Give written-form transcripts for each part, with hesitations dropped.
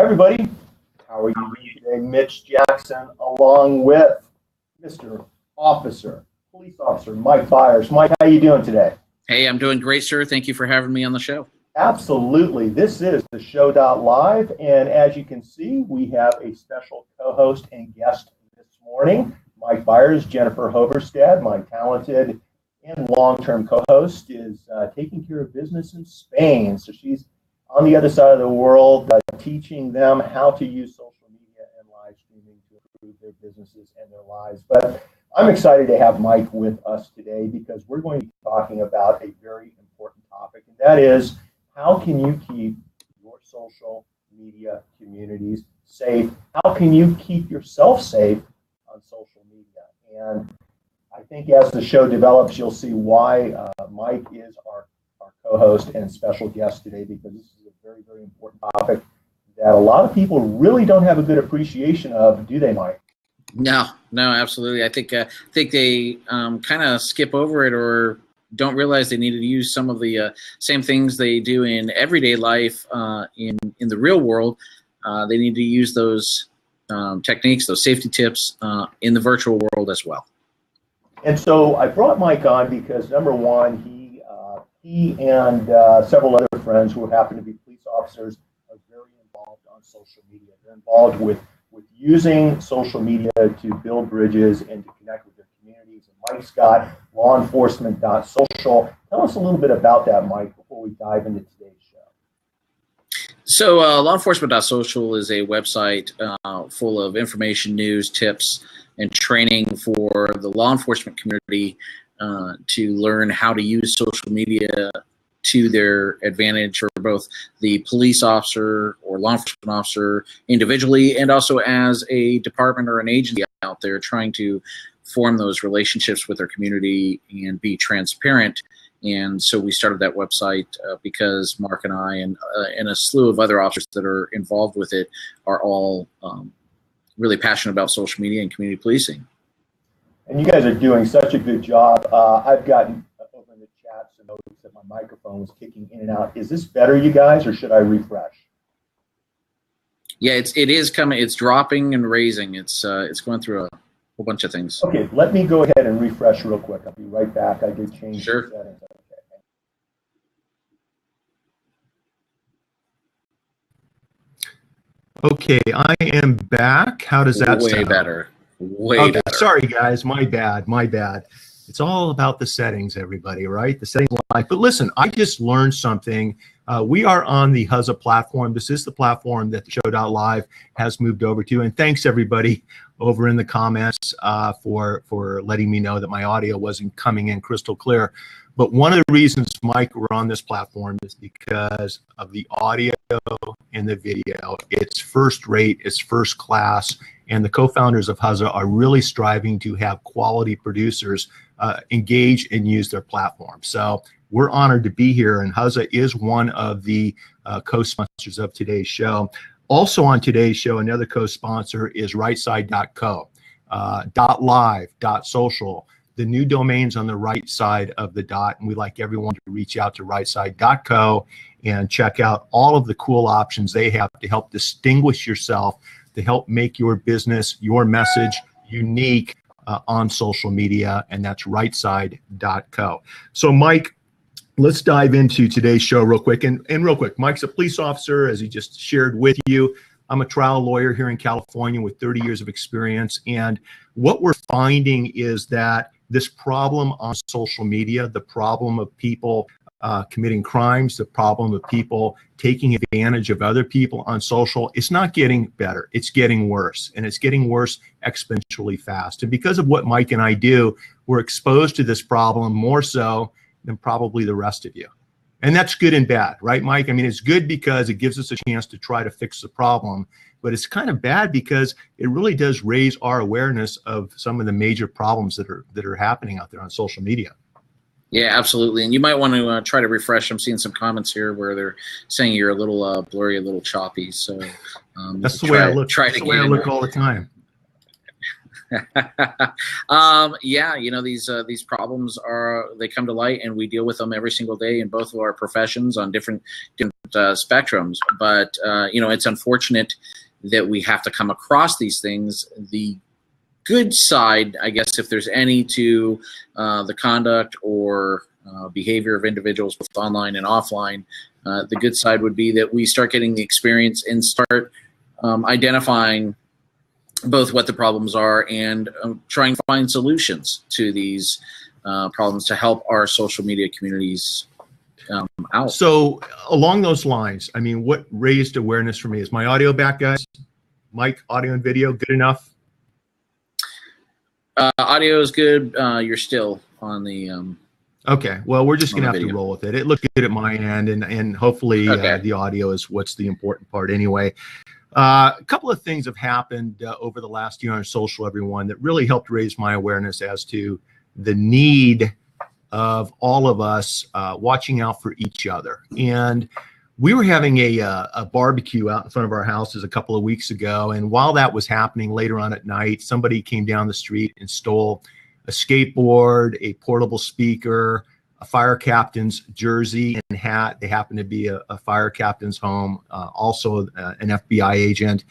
everybody. How are you doing today? Mitch Jackson, along with Mr. Police Officer Mike Bires. Mike, how are you doing today? Hey, I'm doing great, sir. Thank you for having me on the show. Absolutely. This is TheShow.live, and as you can see, we have a special co-host and guest this morning. Mike Bires, Jennifer Hoverstad, my talented and long-term co-host, is taking care of business in Spain. So she's on the other side of the world, teaching them how to use social media and live streaming to improve their businesses and their lives. But I'm excited to have Mike with us today because we're going to be talking about a very important topic, and that is, how can you keep your social media communities safe? How can you keep yourself safe on social media? And I think as the show develops, you'll see why Mike is our co-host and special guest today, because this is a very, very important topic that a lot of people really don't have a good appreciation of, do they, Mike? No, absolutely. I think they kind of skip over it or don't realize they need to use some of the same things they do in everyday life in the real world. They need to use those techniques, those safety tips in the virtual world as well. And so I brought Mike on because, number one, he and several other friends who happen to be police officers are very involved on social media. They're involved with using social media to build bridges and to connect with their communities. And Mike's got lawenforcement.social. Tell us a little bit about that, Mike, before we dive into today's show. So lawenforcement.social is a website full of information, news, tips, and training for the law enforcement community to learn how to use social media to their advantage for both the police officer or law enforcement officer individually, and also as a department or an agency out there trying to form those relationships with their community and be transparent. And so we started that website because Mark and I and a slew of other officers that are involved with it are all really passionate about social media and community policing. And you guys are doing such a good job. I've gotten over in the chat some notes that my microphone was kicking in and out. Is this better, you guys, or should I refresh? Yeah, it is coming. It's dropping and raising. It's going through a whole bunch of things. Okay, let me go ahead and refresh real quick. I'll be right back. I did change the settings. Okay, I am back. How does that sound? Way better. Way better. Sorry, guys. My bad. It's all about the settings, everybody, right? The settings life. But listen, I just learned something. We are on the Huzza platform. This is the platform that TheShow.live has moved over to. And thanks, everybody, over in the comments for letting me know that my audio wasn't coming in crystal clear. But one of the reasons, Mike, we're on this platform is because of the audio and the video. It's first rate, it's first class, and the co-founders of Huzza are really striving to have quality producers engage and use their platform. So we're honored to be here, and Huzza is one of the co-sponsors of today's show. Also on today's show, another co-sponsor is rightside.co, .live, .social. The new domain's on the right side of the dot, and we'd like everyone to reach out to rightside.co and check out all of the cool options they have to help distinguish yourself, to help make your business, your message unique on social media, and that's rightside.co. So Mike, let's dive into today's show real quick. And real quick, Mike's a police officer, as he just shared with you. I'm a trial lawyer here in California with 30 years of experience. And what we're finding is that this problem on social media, the problem of people committing crimes, the problem of people taking advantage of other people on social, it's not getting better. It's getting worse, and it's getting worse exponentially fast. And because of what Mike and I do, we're exposed to this problem more so than probably the rest of you. And that's good and bad, right, Mike? I mean, it's good because it gives us a chance to try to fix the problem, but it's kind of bad because it really does raise our awareness of some of the major problems that are happening out there on social media. Yeah, absolutely. And you might want to try to refresh. I'm seeing some comments here where they're saying you're a little blurry, a little choppy. So that's the way I look. That's the way I look all the time. Yeah, you know, these problems they come to light, and we deal with them every single day in both of our professions on different spectrums. But you know, it's unfortunate that we have to come across these things. The good side, I guess, if there's any, to the conduct or behavior of individuals both online and offline, the good side would be that we start getting the experience and start identifying both what the problems are and trying to find solutions to these problems to help our social media communities out. So along those lines, I mean, what raised awareness for me is my audio back, guys. Mic, audio, and video good enough? Audio is good. You're still on the okay, well, we're just gonna have video. to roll with it. It looked good at my end, and hopefully Okay. the audio is what's the important part anyway. A couple of things have happened over the last year on social, everyone, that really helped raise my awareness as to the need of all of us watching out for each other. And we were having a barbecue out in front of our houses a couple of weeks ago, and while that was happening later on at night, somebody came down the street and stole a skateboard, a portable speaker, a fire captain's jersey and hat. They happened to be a fire captain's home, also an FBI agent.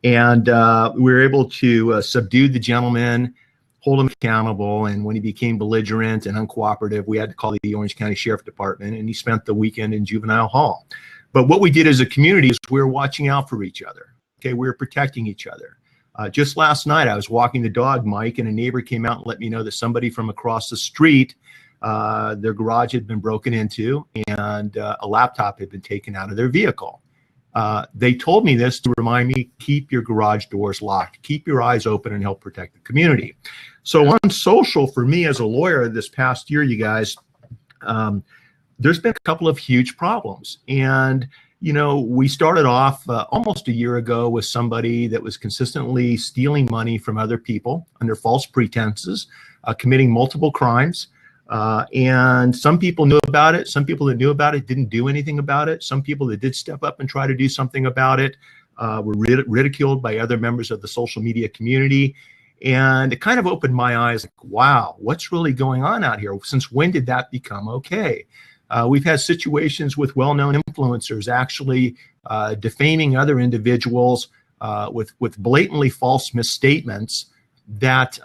And we were able to subdue the gentleman, hold him accountable. And when he became belligerent and uncooperative, we had to call the Orange County Sheriff Department, and he spent the weekend in juvenile hall. But what we did as a community is we were watching out for each other. Okay, we were protecting each other. Just last night, I was walking the dog, Mike, and a neighbor came out and let me know that somebody from across the street, their garage had been broken into, and a laptop had been taken out of their vehicle. They told me this to remind me, keep your garage doors locked, keep your eyes open, and help protect the community. So on social, for me as a lawyer this past year, you guys, there's been a couple of huge problems. And you know, we started off almost a year ago with somebody that was consistently stealing money from other people under false pretenses, committing multiple crimes. And some people knew about it. Some people that knew about it didn't do anything about it. Some people that did step up and try to do something about it were ridiculed by other members of the social media community. And it kind of opened my eyes, like, wow, what's really going on out here? Since when did that become okay? We've had situations with well-known influencers actually defaming other individuals with blatantly false misstatements that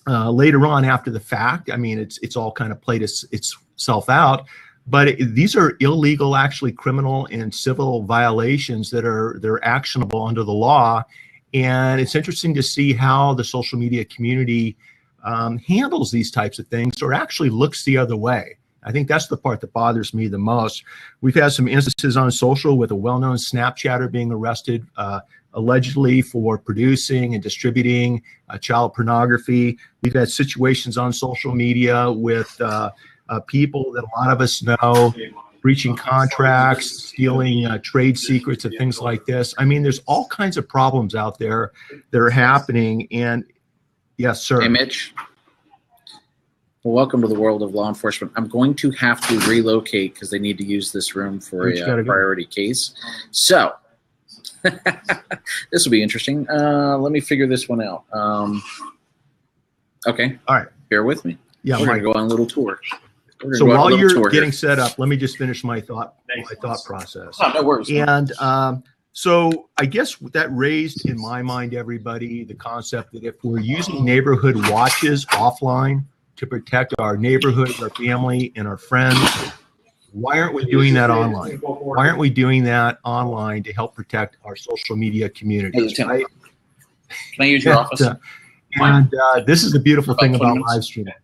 later on after the fact, I mean, it's all kind of played itself out, but these are illegal, actually criminal and civil violations that they're actionable under the law. And it's interesting to see how the social media community handles these types of things, or actually looks the other way. I think that's the part that bothers me the most. We've had some instances on social with a well-known Snapchatter being arrested allegedly for producing and distributing child pornography. We've had situations on social media with people that a lot of us know breaching contracts, stealing trade secrets and things like this. I mean, there's all kinds of problems out there that are happening. And yes, sir. Hey, Mitch. Well, welcome to the world of law enforcement. I'm going to have to relocate because they need to use this room for a priority case. So this will be interesting. Let me figure this one out. Okay. All right. Bear with me. Yeah, we're going to go on a little tour. So while you're getting set up, let me just finish my thought process. Oh, no worries. And so I guess that raised in my mind, everybody, the concept that if we're using neighborhood watches offline to protect our neighborhood, our family, and our friends, why aren't we doing that online? Why aren't we doing that online to help protect our social media communities? Right? Can I use your office? And this is the beautiful thing about live streaming.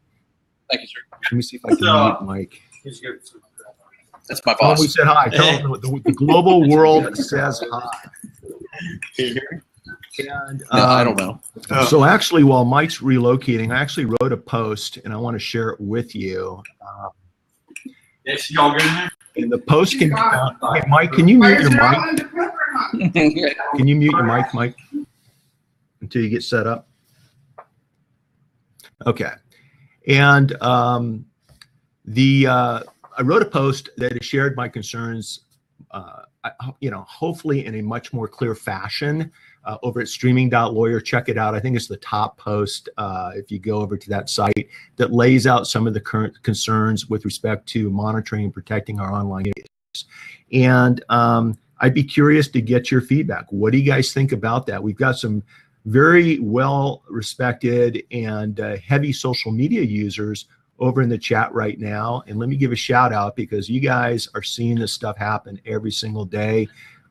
Thank you, sir. Let me see if I can mute Mike. That's my boss. We said hi. Tell them the global world says hi. Can you hear me? And, no, I don't know. So actually, while Mike's relocating, I actually wrote a post, and I want to share it with you. Yes, y'all good in there? And the post can be found. Hey, Mike, can you mute your mic? Can you mute your mic, Mike, until you get set up? Okay. And I wrote a post that shared my concerns hopefully in a much more clear fashion over at streaming.lawyer. Check it out. I think it's the top post if you go over to that site that lays out some of the current concerns with respect to monitoring and protecting our online communities. And I'd be curious to get your feedback. What do you guys think about that? We've got some very well respected and heavy social media users over in the chat right now. And let me give a shout out because you guys are seeing this stuff happen every single day.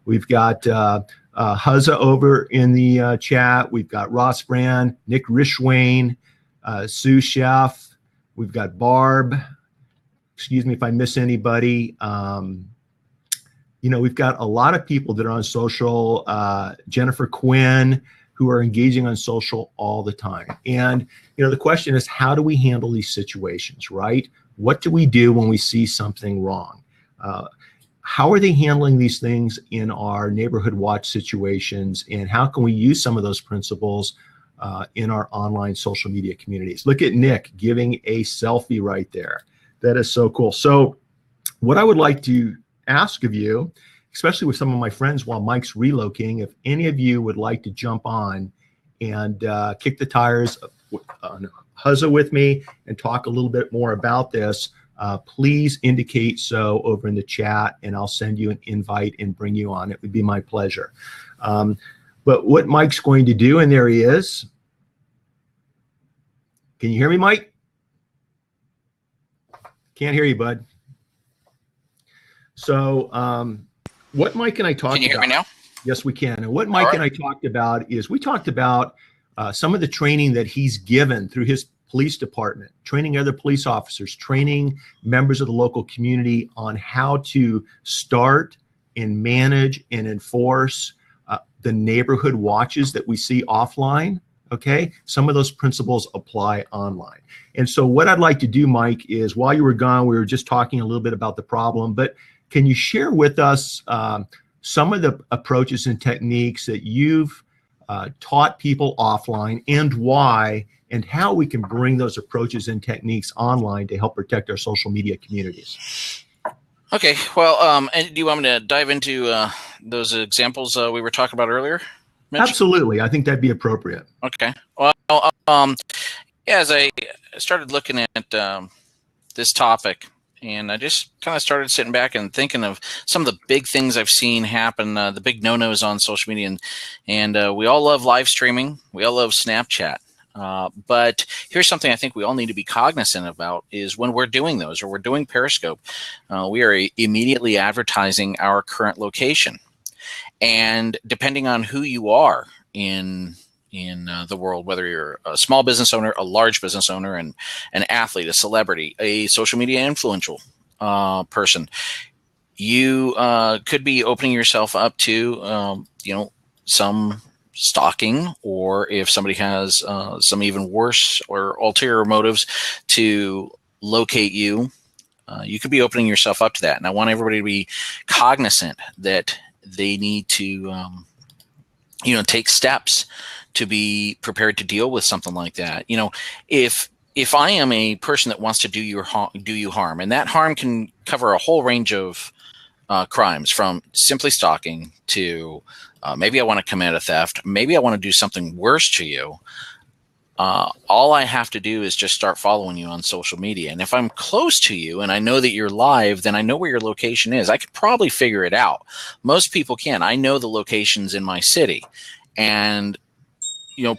We've got Huzza over in the chat. We've got Ross Brand, Nick Rishwain, Sue Chef. We've got Barb. Excuse me if I miss anybody. We've got a lot of people that are on social. Jennifer Quinn, who are engaging on social all the time. And, the question is, how do we handle these situations, right? What do we do when we see something wrong? How are they handling these things in our neighborhood watch situations? And how can we use some of those principles in our online social media communities? Look at Nick giving a selfie right there. That is so cool. So what I would like to ask of you, especially with some of my friends while Mike's relocating, if any of you would like to jump on and kick the tires on Huzza with me and talk a little bit more about this, please indicate so over in the chat and I'll send you an invite and bring you on. It would be my pleasure. But what Mike's going to do, and there he is. Can you hear me, Mike? Can't hear you, bud. So what Mike and I talked about. Can you hear me now? Yes, we can. And what Mike and I talked about is we talked about some of the training that he's given through his police department, training other police officers, training members of the local community on how to start and manage and enforce the neighborhood watches that we see offline. Okay, some of those principles apply online. And so what I'd like to do, Mike, is while you were gone, we were just talking a little bit about the problem, but can you share with us some of the approaches and techniques that you've taught people offline and why, and how we can bring those approaches and techniques online to help protect our social media communities? Okay, well, and do you want me to dive into those examples we were talking about earlier, Mitch? Absolutely. I think that'd be appropriate. Okay. Well, as I started looking at this topic, and I just kind of started sitting back and thinking of some of the big things I've seen happen, the big no-nos on social media. And we all love live streaming. We all love Snapchat. But here's something I think we all need to be cognizant about is when we're doing those or we're doing Periscope, we are immediately advertising our current location. And depending on who you are in the world, whether you're a small business owner, a large business owner, and an athlete, a celebrity, a social media influential person, you could be opening yourself up to, some stalking, or if somebody has some even worse or ulterior motives to locate you, you could be opening yourself up to that. And I want everybody to be cognizant that they need to, take steps to be prepared to deal with something like that. If I am a person that wants to do you harm, and that harm can cover a whole range of crimes, from simply stalking to maybe I want to commit a theft, maybe I want to do something worse to you. All I have to do is just start following you on social media. And if I'm close to you and I know that you're live, then I know where your location is. I could probably figure it out. Most people can. I know the locations in my city. And,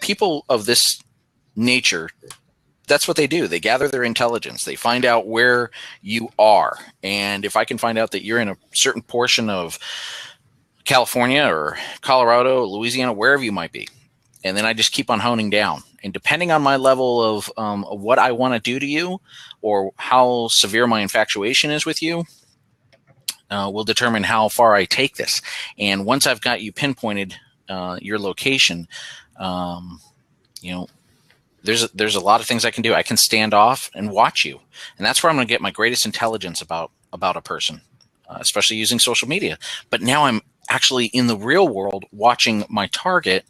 people of this nature, that's what they do. They gather their intelligence. They find out where you are. And if I can find out that you're in a certain portion of California or Colorado, Louisiana, wherever you might be, and then I just keep on honing down. And depending on my level of what I want to do to you, or how severe my infatuation is with you, will determine how far I take this. And once I've got you pinpointed your location, there's a lot of things I can do. I can stand off and watch you, and that's where I'm going to get my greatest intelligence about a person, especially using social media. But now I'm actually in the real world watching my target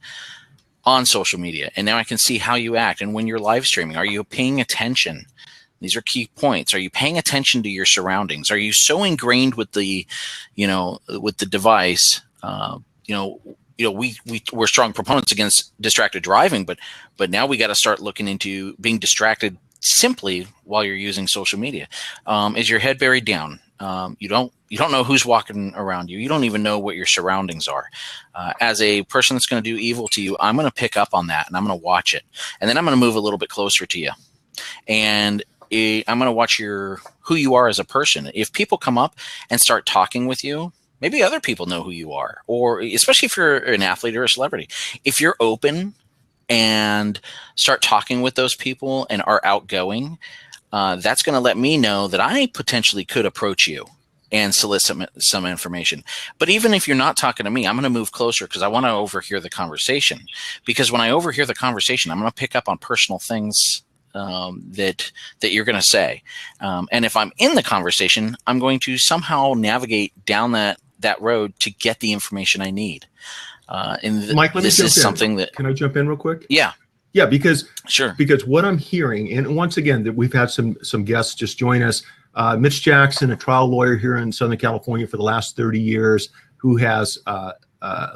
on social media, and now I can see how you act. And when you're live streaming, are you paying attention These are key points. Are you paying attention to your surroundings? Are you so ingrained with the, with the device? We're strong proponents against distracted driving, but now we got to start looking into being distracted simply while you're using social media. Is your head buried down? You don't know who's walking around you. You don't even know what your surroundings are. As a person that's going to do evil to you, I'm going to pick up on that and I'm going to watch it, and then I'm going to move a little bit closer to you, and I'm going to watch who you are as a person. If people come up and start talking with you, maybe other people know who you are, or especially if you're an athlete or a celebrity, if you're open and start talking with those people and are outgoing, that's going to let me know that I potentially could approach you and solicit some information. But even if you're not talking to me, I'm going to move closer because I want to overhear the conversation. Because when I overhear the conversation, I'm going to pick up on personal things that you're going to say. And if I'm in the conversation, I'm going to somehow navigate down that road to get the information I need. Mike, let me this jump is in. something that. Can I jump in real quick? Yeah. Yeah, because sure. Because what I'm hearing, and once again, that we've had some guests just join us. Mitch Jackson, a trial lawyer here in Southern California for the last 30 years, who has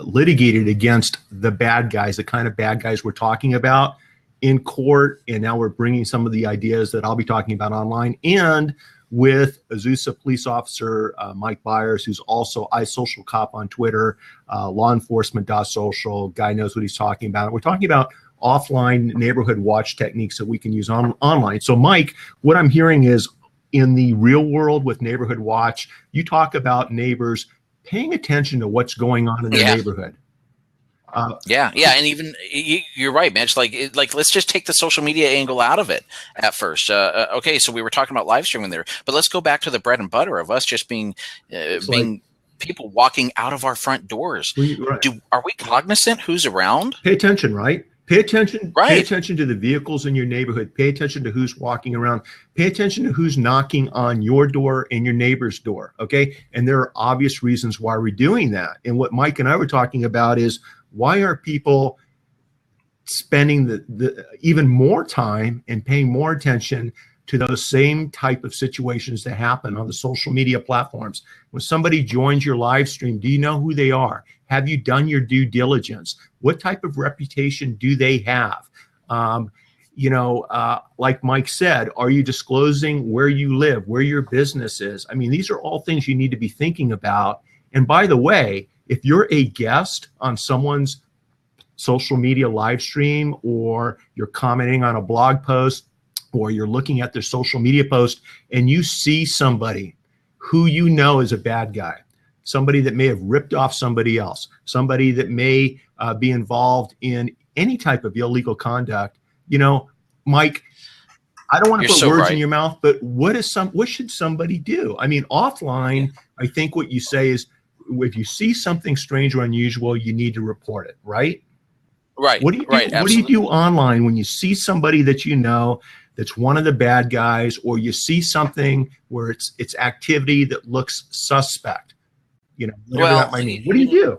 litigated against the bad guys, the kind of bad guys we're talking about in court, and now we're bringing some of the ideas that I'll be talking about online, and with Azusa police officer Mike Bires, who's also iSocial Cop on Twitter, lawenforcement.social, guy knows what he's talking about. We're talking about offline neighborhood watch techniques that we can use online. So Mike, what I'm hearing is in the real world with neighborhood watch, you talk about neighbors paying attention to what's going on in their neighborhood. Yeah, and even you're right, Mitch. Like let's just take the social media angle out of it at first. Okay, so we were talking about live streaming there, but let's go back to the bread and butter of us just being people walking out of our front doors. Right. Are we cognizant who's around? Pay attention, right? Pay attention. Right. Pay attention to the vehicles in your neighborhood. Pay attention to who's walking around. Pay attention to who's knocking on your door and your neighbor's door. Okay, and there are obvious reasons why we're doing that. And what Mike and I were talking about is, why are people spending the even more time and paying more attention to those same type of situations that happen on the social media platforms? When somebody joins your live stream, do you know who they are? Have you done your due diligence? What type of reputation do they have? Like Mike said, are you disclosing where you live, where your business is? I mean, these are all things you need to be thinking about. And by the way, if you're a guest on someone's social media live stream, or you're commenting on a blog post, or you're looking at their social media post, and you see somebody who you know is a bad guy, somebody that may have ripped off somebody else, somebody that may be involved in any type of illegal conduct, Mike, I don't want to put words in your mouth, but what should somebody do? I mean, offline, I think what you say is, if you see something strange or unusual, you need to report it, right? Right. What do you do? Right, what do you do online when you see somebody that you know that's one of the bad guys, or you see something where it's activity that looks suspect? Whatever that might mean. What do you do?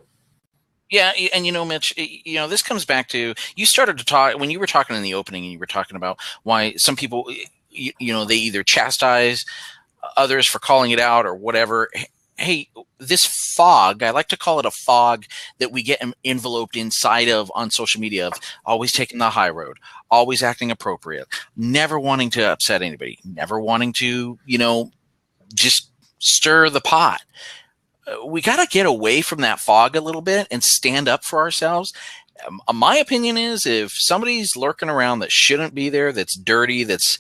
Yeah, and Mitch, this comes back to, you started to talk when you were talking in the opening, and you were talking about why some people, they either chastise others for calling it out or whatever. Hey, this fog, I like to call it a fog that we get enveloped inside of on social media, of always taking the high road, always acting appropriate, never wanting to upset anybody, never wanting to, just stir the pot. We got to get away from that fog a little bit and stand up for ourselves. My opinion is, if somebody's lurking around that shouldn't be there, that's dirty, that's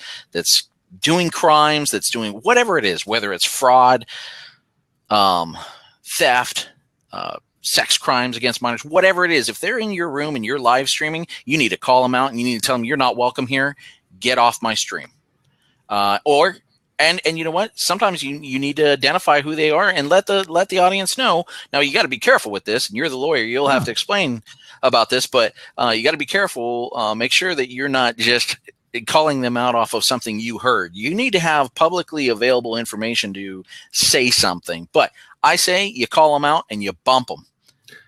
doing crimes, that's doing whatever it is, whether it's fraud, theft, sex crimes against minors, whatever it is, if they're in your room and you're live streaming, you need to call them out and you need to tell them, you're not welcome here. Get off my stream. And you know what? Sometimes you need to identify who they are and let the audience know. Now, you got to be careful with this, and you're the lawyer. You'll have to explain about this, but you got to be careful. Make sure that you're not just calling them out off of something you heard. You need to have publicly available information to say something. But I say you call them out and you bump them.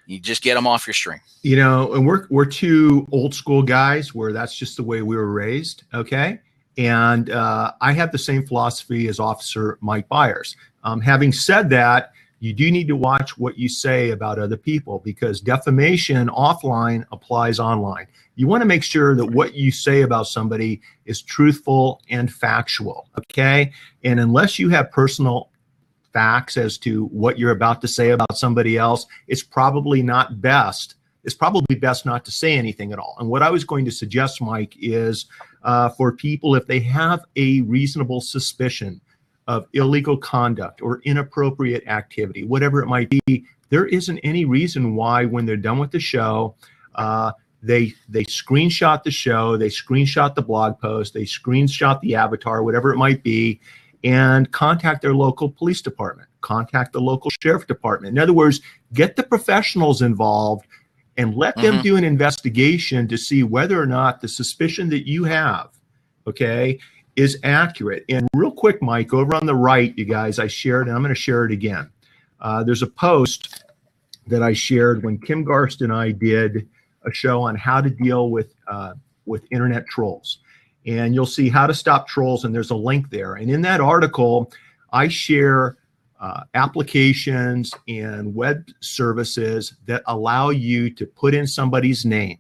You just get them off your stream. And we're two old school guys where that's just the way we were raised. Okay. And I have the same philosophy as Officer Mike Bires. Having said that, you do need to watch what you say about other people, because defamation offline applies online. You want to make sure that what you say about somebody is truthful and factual, okay? And unless you have personal facts as to what you're about to say about somebody else, it's probably not best. It's probably best not to say anything at all. And what I was going to suggest, Mike, is for people, if they have a reasonable suspicion of illegal conduct or inappropriate activity, whatever it might be, there isn't any reason why, when they're done with the show, they screenshot the show, they screenshot the blog post, they screenshot the avatar, whatever it might be, and contact their local police department, contact the local sheriff department. In other words, get the professionals involved and let them do an investigation to see whether or not the suspicion that you have, okay, is accurate. And real quick, Mike, over on the right, you guys, I shared, and I'm going to share it again. There's a post that I shared when Kim Garst and I did a show on how to deal with internet trolls. And you'll see how to stop trolls, and there's a link there. And in that article, I share applications and web services that allow you to put in somebody's name.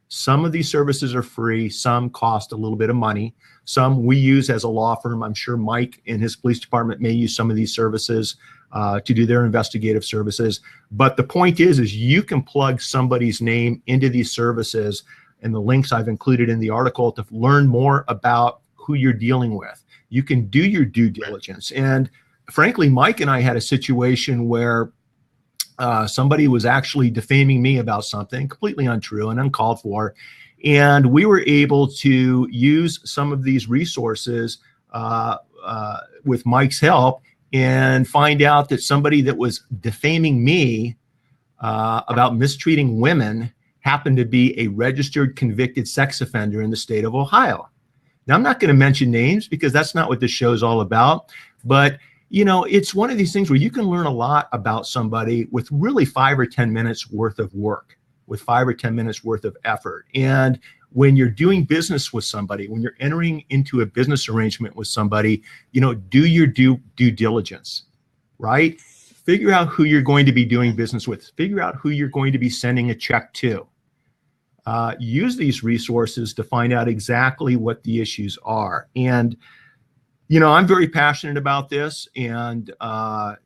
Some of these services are free, some cost a little bit of money. Some we use as a law firm. I'm sure Mike in his police department may use some of these services to do their investigative services. But the point is you can plug somebody's name into these services, and the links I've included in the article to learn more about who you're dealing with. You can do your due diligence. And frankly, Mike and I had a situation where somebody was actually defaming me about something completely untrue and uncalled for. And we were able to use some of these resources with Mike's help and find out that somebody that was defaming me about mistreating women happened to be a registered convicted sex offender in the state of Ohio. Now, I'm not going to mention names because that's not what this show is all about. But, you know, it's one of these things where you can learn a lot about somebody with really 5 or 10 minutes worth of work, with 5 or 10 minutes worth of effort. And when you're doing business with somebody, when you're entering into a business arrangement with somebody, you know, do your due diligence, right? Figure out who you're going to be doing business with. Figure out who you're going to be sending a check to. Use these resources to find out exactly what the issues are. And, you know, I'm very passionate about this, and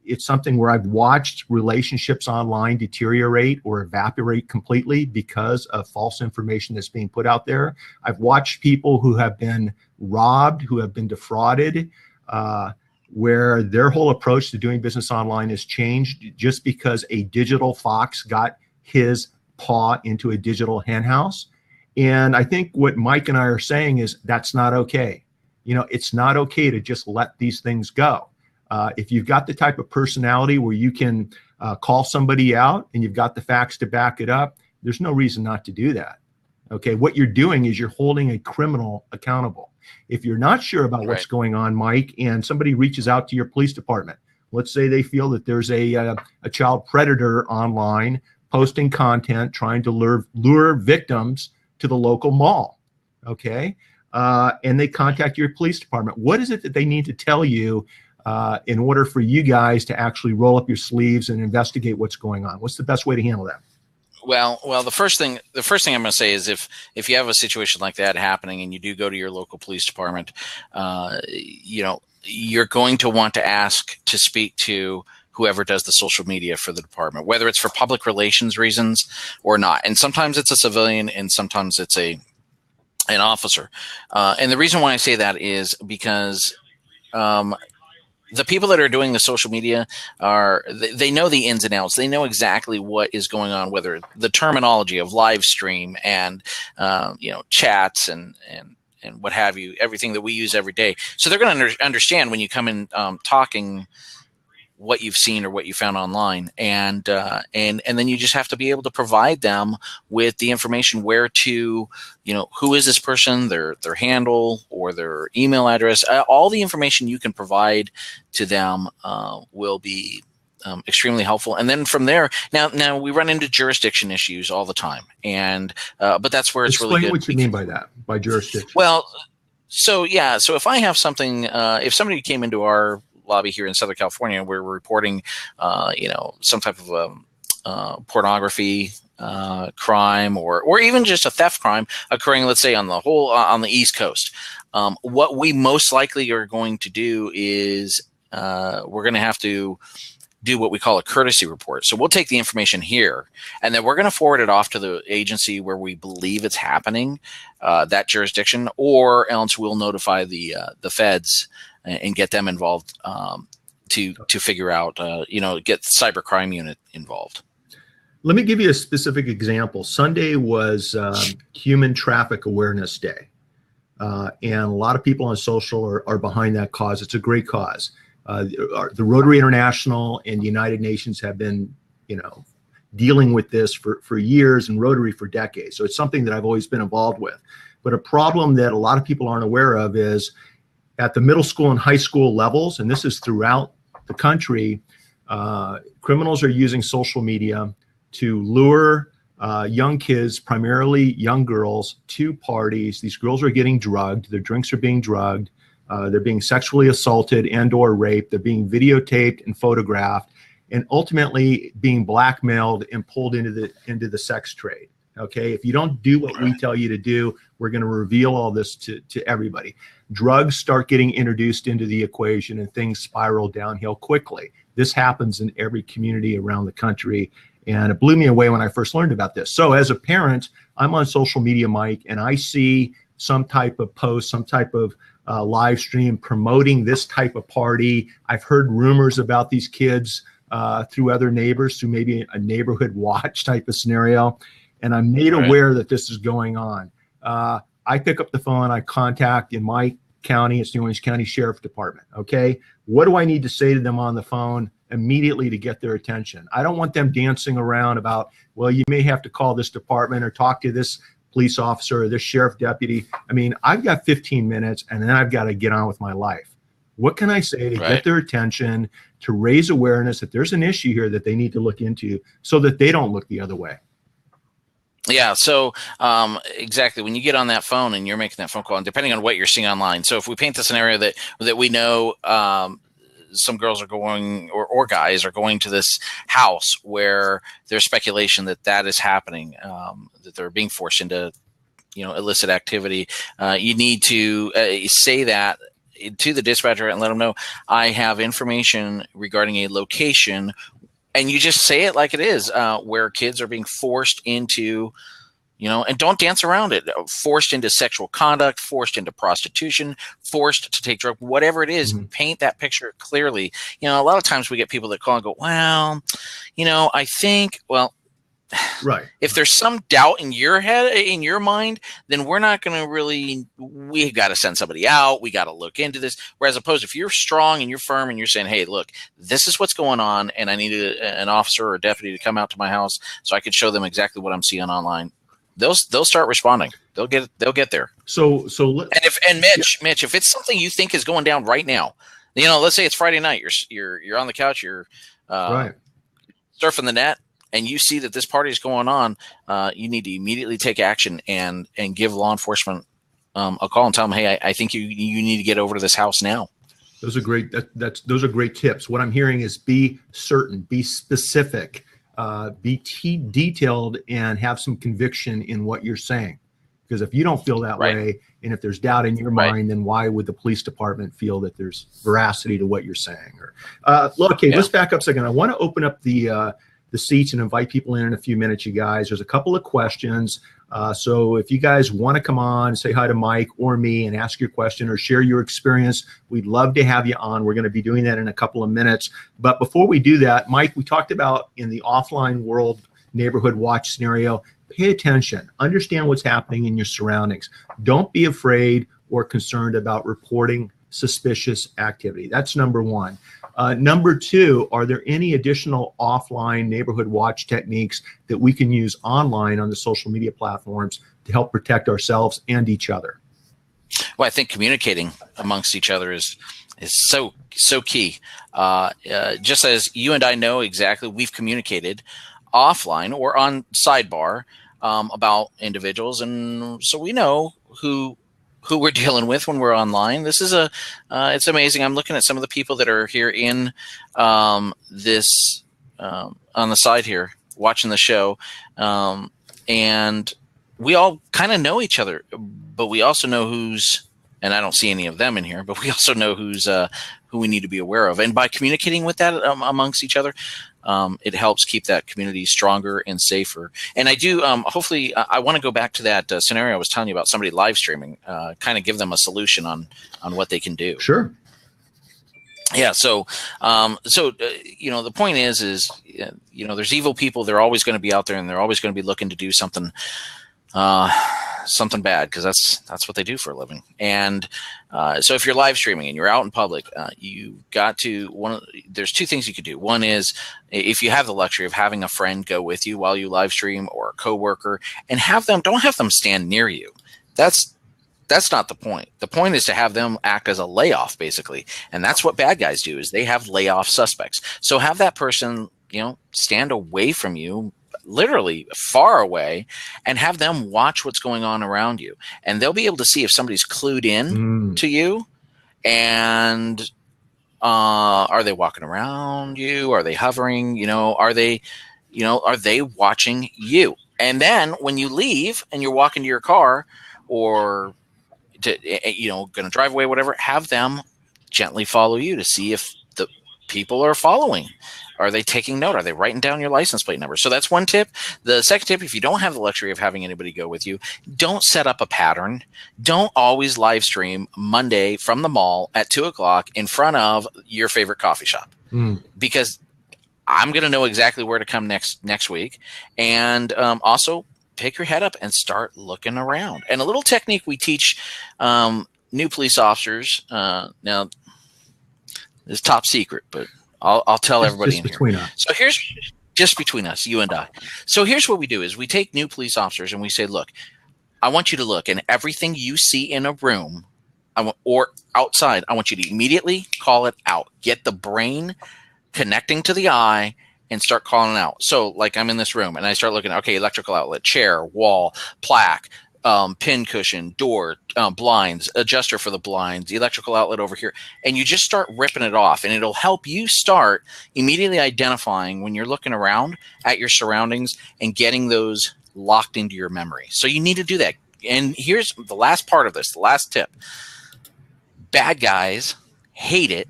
it's something where I've watched relationships online deteriorate or evaporate completely because of false information that's being put out there. I've watched people who have been robbed, who have been defrauded, where their whole approach to doing business online has changed just because a digital fox got his paw into a digital henhouse. And I think what Mike and I are saying is that's not okay. You know, it's not okay to just let these things go. If you've got the type of personality where you can call somebody out and you've got the facts to back it up, there's no reason not to do that. Okay, what you're doing is you're holding a criminal accountable. If you're not sure about what's going on, Mike, and somebody reaches out to your police department, let's say they feel that there's a child predator online posting content trying to lure victims to the local mall, okay? And they contact your police department. What is it that they need to tell you in order for you guys to actually roll up your sleeves and investigate what's going on? What's the best way to handle that? Well, the first thing I'm going to say is if you have a situation like that happening and you do go to your local police department, you know, you're going to want to ask to speak to whoever does the social media for the department, whether it's for public relations reasons or not. And sometimes it's a civilian and sometimes it's an officer. And the reason why I say that is because the people that are doing the social media they know the ins and outs. They know exactly what is going on, whether the terminology of live stream and, you know, chats and what have you, everything that we use every day. So they're going to understand when you come in talking what you've seen or what you found online, and then you just have to be able to provide them with the information where to, you know, who is this person, their handle or their email address. All the information you can provide to them will be extremely helpful. And then from there, now we run into jurisdiction issues all the time, and but that's where it's Explain really good. what you mean by that, by jurisdiction. Well, So yeah, so if I have something, if somebody came into our lobby here in Southern California, where we're reporting, some type of pornography crime, or even just a theft crime occurring, let's say on the East Coast, what we most likely are going to do is we're going to have to do what we call a courtesy report. So we'll take the information here, and then we're going to forward it off to the agency where we believe it's happening, that jurisdiction, or else we'll notify the feds and get them involved to figure out, get the cybercrime unit involved. Let me give you a specific example. Sunday was Human Traffic Awareness Day, and a lot of people on social are behind that cause. It's a great cause. The Rotary International and the United Nations have been, dealing with this for years, and Rotary for decades. So it's something that I've always been involved with. But a problem that a lot of people aren't aware of is at the middle school and high school levels, and this is throughout the country, criminals are using social media to lure young kids, primarily young girls, to parties. These girls are getting drugged. Their drinks are being drugged. They're being sexually assaulted and or raped. They're being videotaped and photographed, and ultimately being blackmailed and pulled into the sex trade. Okay, if you don't do what we tell you to do, we're going to reveal all this to everybody. Drugs start getting introduced into the equation, and things spiral downhill quickly. This happens in every community around the country, and it blew me away when I first learned about this. So as a parent, I'm on social media, Mike, and I see some type of post, some type of live stream promoting this type of party. I've heard rumors about these kids through other neighbors, through maybe a neighborhood watch type of scenario. And I'm made aware that this is going on. I pick up the phone, I contact, in my county, it's the Orange County Sheriff Department. Okay, what do I need to say to them on the phone immediately to get their attention? I don't want them dancing around about, well, you may have to call this department or talk to this police officer or this sheriff deputy. I mean, I've got 15 minutes and then I've got to get on with my life. What can I say to get their attention, to raise awareness that there's an issue here that they need to look into so that they don't look the other way? Yeah, so exactly, when you get on that phone and you're making that phone call, and depending on what you're seeing online, so if we paint the scenario that we know some girls are going, or guys are going to this house where there's speculation that is happening, that they're being forced into illicit activity, you need to say that to the dispatcher and let them know, I have information regarding a location. And you just say it like it is, where kids are being forced into, and don't dance around it, forced into sexual conduct, forced into prostitution, forced to take drugs, whatever it is, paint that picture clearly. A lot of times we get people that call and go, well, I think, well, if there's some doubt in your head, in your mind, then we're not going to really, we got to send somebody out. We got to look into this. Whereas opposed, if you're strong and you're firm and you're saying, hey, look, this is what's going on, and I need an officer or a deputy to come out to my house so I could show them exactly what I'm seeing online, they'll start responding. They'll get there. So Mitch, if it's something you think is going down right now, let's say it's Friday night, you're on the couch, you're surfing the net, and you see that this party is going on, you need to immediately take action and give law enforcement a call and tell them, hey, I think you need to get over to this house now. Those are great. Those are great tips. What I'm hearing is be certain, be specific, be detailed, and have some conviction in what you're saying. Because if you don't feel that way, and if there's doubt in your mind, then why would the police department feel that there's veracity to what you're saying? Let's back up a second. I want to open up the seats and invite people in a few minutes, you guys. There's a couple of questions. So if you guys want to come on, say hi to Mike or me and ask your question or share your experience, we'd love to have you on. We're going to be doing that in a couple of minutes. But before we do that, Mike, we talked about in the offline world neighborhood watch scenario, pay attention, understand what's happening in your surroundings. Don't be afraid or concerned about reporting suspicious activity. That's number one. Number two, are there any additional offline neighborhood watch techniques that we can use online on the social media platforms to help protect ourselves and each other? Well, I think communicating amongst each other is so key. Just as you and I know exactly, we've communicated offline or on sidebar about individuals, and so we know who who we're dealing with when we're online. This is it's amazing. I'm looking at some of the people that are here in this on the side here watching the show, and we all kind of know each other, but we also know who's, and I don't see any of them in here, but we also know who we need to be aware of. And by communicating with that amongst each other, it helps keep that community stronger and safer. And I do, hopefully, I want to go back to that scenario I was telling you about, somebody live streaming, kind of give them a solution on what they can do. Sure. Yeah. So, the point is, there's evil people. They're always going to be out there, and they're always going to be looking to do something bad, because that's what they do for a living. And so if you're live streaming and you're out in public, you got to there's two things you could do. One is, if you have the luxury of having a friend go with you while you live stream, or a coworker, and don't have them stand near you. That's not the point. The point is to have them act as a layoff, basically. And that's what bad guys do, is they have layoff suspects. So have that person, stand away from you, literally far away, and have them watch what's going on around you. And they'll be able to see if somebody's clued in to you, and are they walking around you? Are they hovering? Are they watching you? And then when you leave and you're walking to your car, or going to drive away, whatever, have them gently follow you to see if the people are following. Are they taking note? Are they writing down your license plate number? So that's one tip. The second tip, if you don't have the luxury of having anybody go with you, don't set up a pattern. Don't always live stream Monday from the mall at 2:00 in front of your favorite coffee shop, because I'm going to know exactly where to come next week. And also, pick your head up and start looking around. And a little technique we teach new police officers. Now, it's top secret, but I'll tell everybody just in between here. us. So here's just between us, you and I. So here's what we do: is we take new police officers and we say, look, I want you to look, and everything you see in a room or outside, I want you to immediately call it out. Get the brain connecting to the eye and start calling it out. So like, I'm in this room and I start looking, okay, electrical outlet, chair, wall, plaque, pin cushion, door, blinds, adjuster for the blinds, electrical outlet over here. And you just start ripping it off, and it'll help you start immediately identifying when you're looking around at your surroundings and getting those locked into your memory. So you need to do that. And here's the last part of this, the last tip. Bad guys hate it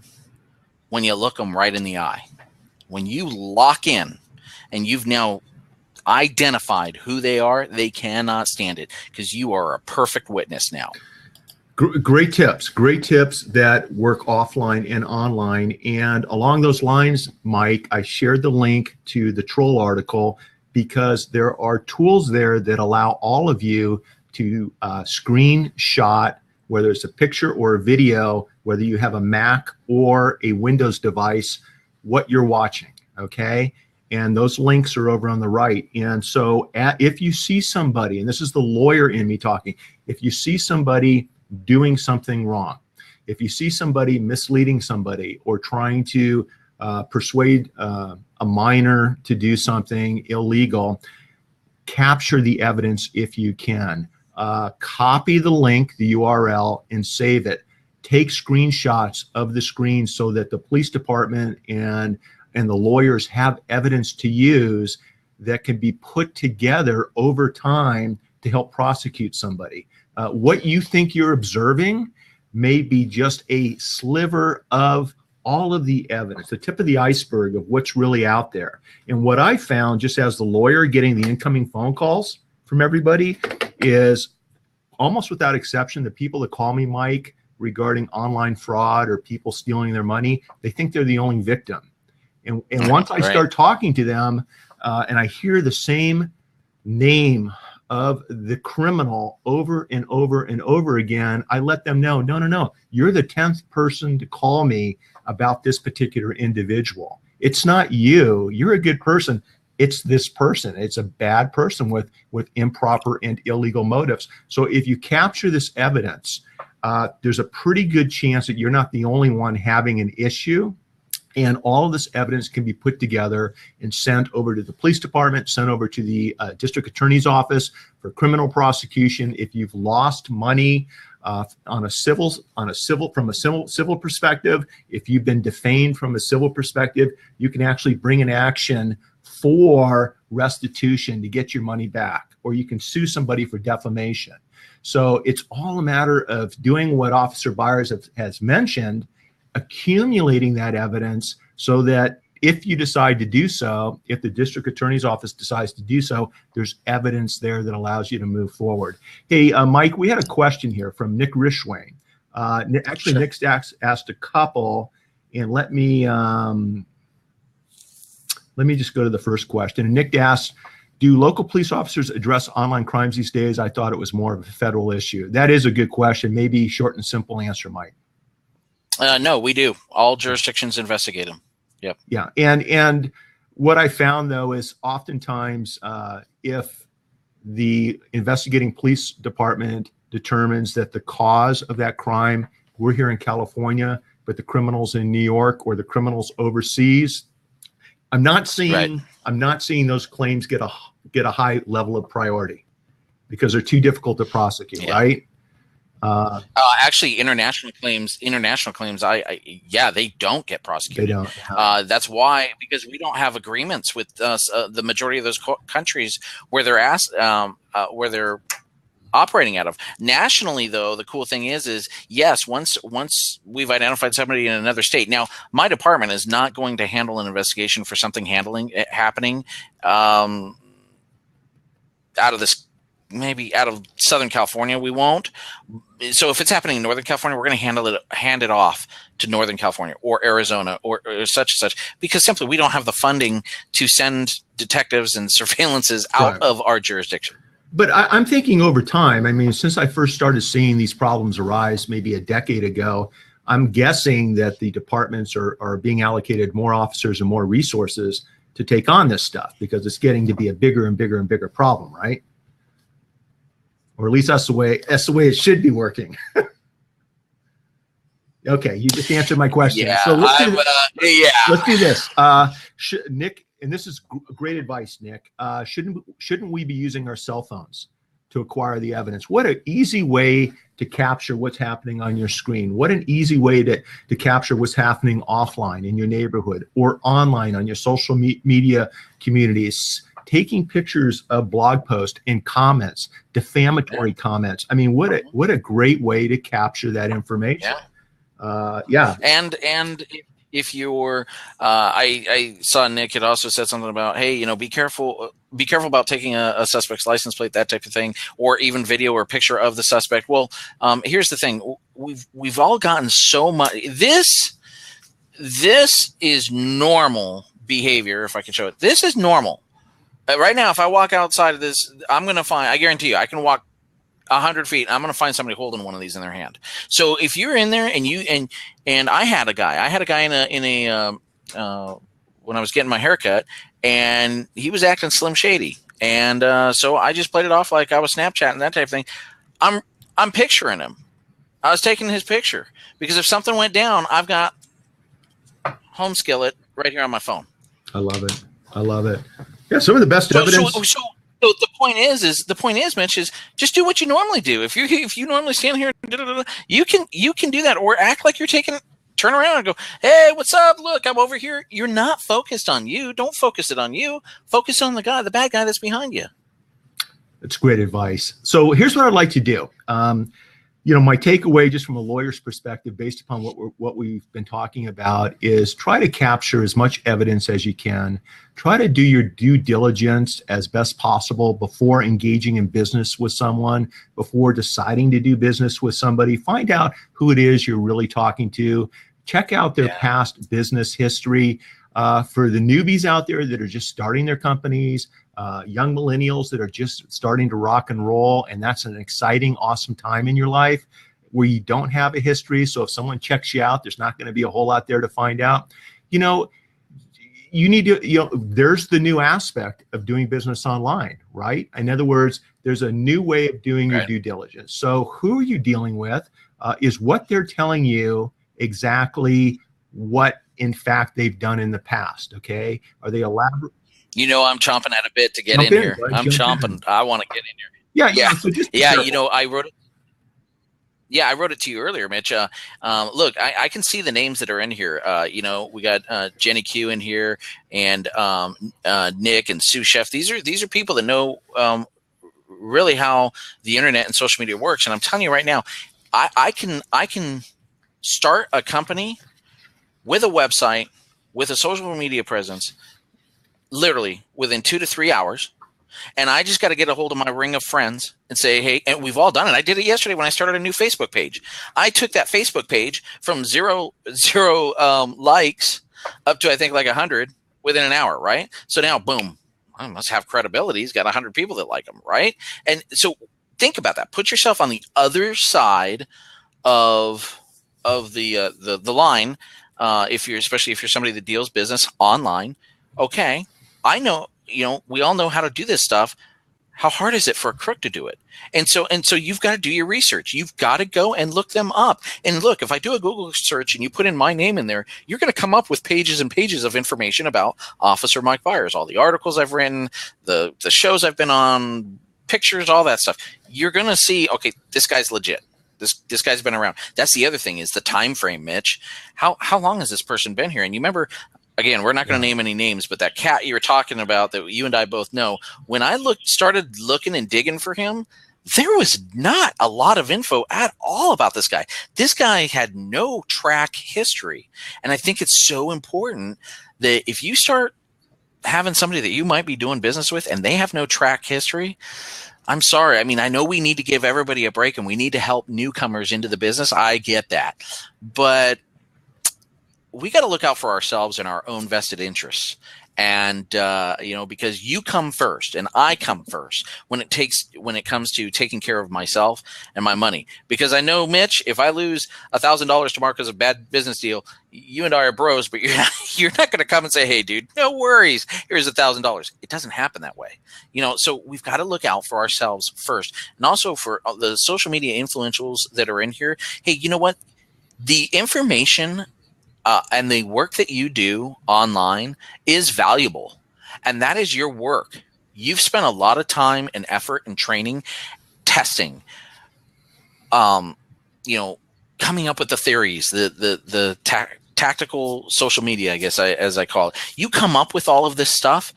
when you look them right in the eye. When you lock in and you've now identified who they are, they cannot stand it, because you are a perfect witness now. Great tips that work offline and online. And along those lines, Mike, I shared the link to the Troll article, because there are tools there that allow all of you to screenshot, whether it's a picture or a video, whether you have a Mac or a Windows device, what you're watching, okay? And those links are over on the right. And so if you see somebody, and this is the lawyer in me talking, if you see somebody doing something wrong, if you see somebody misleading somebody or trying to persuade a minor to do something illegal, capture the evidence if you can. Copy the link, the URL, and save it. Take screenshots of the screen so that the police department and the lawyers have evidence to use that can be put together over time to help prosecute somebody. What you think you're observing may be just a sliver of all of the evidence, the tip of the iceberg of what's really out there. And what I found, just as the lawyer getting the incoming phone calls from everybody, is almost without exception, the people that call me, Mike, regarding online fraud or people stealing their money, they think they're the only victim. And once I start talking to them and I hear the same name of the criminal over and over and over again, I let them know, no, you're the 10th person to call me about this particular individual. It's not you. You're a good person. It's this person. It's a bad person with improper and illegal motives. So if you capture this evidence, there's a pretty good chance that you're not the only one having an issue. And all of this evidence can be put together and sent over to the police department, sent over to the district attorney's office for criminal prosecution. If you've lost money from a civil perspective. If you've been defamed from a civil perspective, you can actually bring an action for restitution to get your money back, or you can sue somebody for defamation. So it's all a matter of doing what Officer Bires has mentioned, accumulating that evidence so that if you decide to do so, if the district attorney's office decides to do so, there's evidence there that allows you to move forward. Hey, Mike, we had a question here from Nick Rishwain. Actually, sure. Nick asked a couple, and let me just go to the first question. And Nick asked, do local police officers address online crimes these days? I thought it was more of a federal issue. That is a good question. Maybe short and simple answer, Mike. No, we do. All jurisdictions investigate them. Yep. Yeah. And what I found, though, is oftentimes if the investigating police department determines that the cause of that crime, we're here in California, but the criminals in New York or the criminals overseas, I'm not seeing those claims get a high level of priority because they're too difficult to prosecute, yeah. Right? Actually, international claims, they don't get prosecuted. They don't. That's why, because we don't have agreements with the majority of those countries where they're where they're operating out of. Nationally, though, the cool thing is yes, once we've identified somebody in another state. Now, my department is not going to handle an investigation for something happening out of this. Maybe out of Southern California, we won't. So if it's happening in Northern California, we're going to hand it off to Northern California or Arizona or such and such, because simply we don't have the funding to send detectives and surveillances out right. of our jurisdiction. But I'm thinking over time, I mean, since I first started seeing these problems arise maybe a decade ago, I'm guessing that the departments are being allocated more officers and more resources to take on this stuff because it's getting to be a bigger and bigger and bigger problem, right? Or at least that's the way it should be working. Okay, you just answered my question. Yeah, so let's do this. Nick, and this is great advice, Nick. Shouldn't we be using our cell phones to acquire the evidence? What an easy way to capture what's happening on your screen. What an easy way to capture what's happening offline in your neighborhood or online on your social media communities. Taking pictures of blog posts and comments, defamatory comments. I mean, what a great way to capture that information. Yeah. And if you're, I saw Nick had also said something about, hey, be careful about taking a suspect's license plate, that type of thing, or even video or picture of the suspect. Well, here's the thing: we've all gotten so much. This is normal behavior. If I can show it, this is normal. Right now, if I walk outside of this, I'm going to find, I guarantee you, I can walk 100 feet. I'm going to find somebody holding one of these in their hand. So if you're in there and I had a guy in a when I was getting my haircut, and he was acting slim shady. And so I just played it off like I was Snapchatting, that type of thing. I'm picturing him. I was taking his picture because if something went down, I've got Home Skillet right here on my phone. I love it. Yeah, some of the best evidence. So the point is, Mitch, is just do what you normally do. If you normally stand here, you can do that, or act like you're turn around and go, hey, what's up? Look, I'm over here. You're not focused on you. Don't focus it on you. Focus on the bad guy that's behind you. That's great advice. So here's what I'd like to do. My takeaway just from a lawyer's perspective, based upon what we've been talking about, is try to capture as much evidence as you can. Try to do your due diligence as best possible before engaging in business with someone, before deciding to do business with somebody. Find out who it is you're really talking to. Check out their past business history. For the newbies out there that are just starting their companies, young millennials that are just starting to rock and roll, and that's an exciting, awesome time in your life where you don't have a history. So if someone checks you out, there's not going to be a whole lot there to find out. You need to, there's the new aspect of doing business online, right? In other words, there's a new way of doing your due diligence. So who are you dealing with? Is what they're telling you exactly what, in fact, they've done in the past? Okay. Are they elaborate? I'm chomping at a bit to get in here. I'm chomping. I want to get in here. Yeah. So just I wrote it. Yeah, I wrote it to you earlier, Mitch. Look, I can see the names that are in here. We got Jenny Q in here, and Nick and Sue Chef. These are people that know really how the internet and social media works. And I'm telling you right now, I can start a company with a website, with a social media presence, literally within 2 to 3 hours. And I just got to get a hold of my ring of friends and say, hey, and we've all done it. I did it yesterday when I started a new Facebook page. I took that Facebook page from zero likes up to, I think, like 100 within an hour, right? So now, boom, I must have credibility. He's got 100 people that like him, right? And so think about that. Put yourself on the other side of the line, especially if you're somebody that deals business online. Okay, I know. We all know how to do this stuff. How hard is it for a crook to do it? And so you've got to do your research. You've got to go and look them up. And look, if I do a Google search and you put in my name in there, you're going to come up with pages and pages of information about Officer Mike Bires, all the articles I've written, the shows I've been on, pictures, all that stuff. You're going to see, okay, this guy's legit. This guy's been around. That's the other thing is the time frame, Mitch. How long has this person been here? And you remember, again, we're not going to name any names, but that cat you were talking about that you and I both know, when I started looking and digging for him, there was not a lot of info at all about this guy. This guy had no track history. And I think it's so important that if you start having somebody that you might be doing business with and they have no track history, I'm sorry. I mean, I know we need to give everybody a break and we need to help newcomers into the business. I get that. But we got to look out for ourselves and our own vested interests. And, because you come first and I come first when it comes to taking care of myself and my money, because I know, Mitch, if I lose $1,000 tomorrow because of a bad business deal, you and I are bros, but you're not going to come and say, hey, dude, no worries. Here's $1,000. It doesn't happen that way. So we've got to look out for ourselves first. And also for the social media influentials that are in here. Hey, you know what? The information and the work that you do online is valuable, and that is your work. You've spent a lot of time and effort and training, testing, coming up with the theories, the tactical social media, I guess as I call it. You come up with all of this stuff.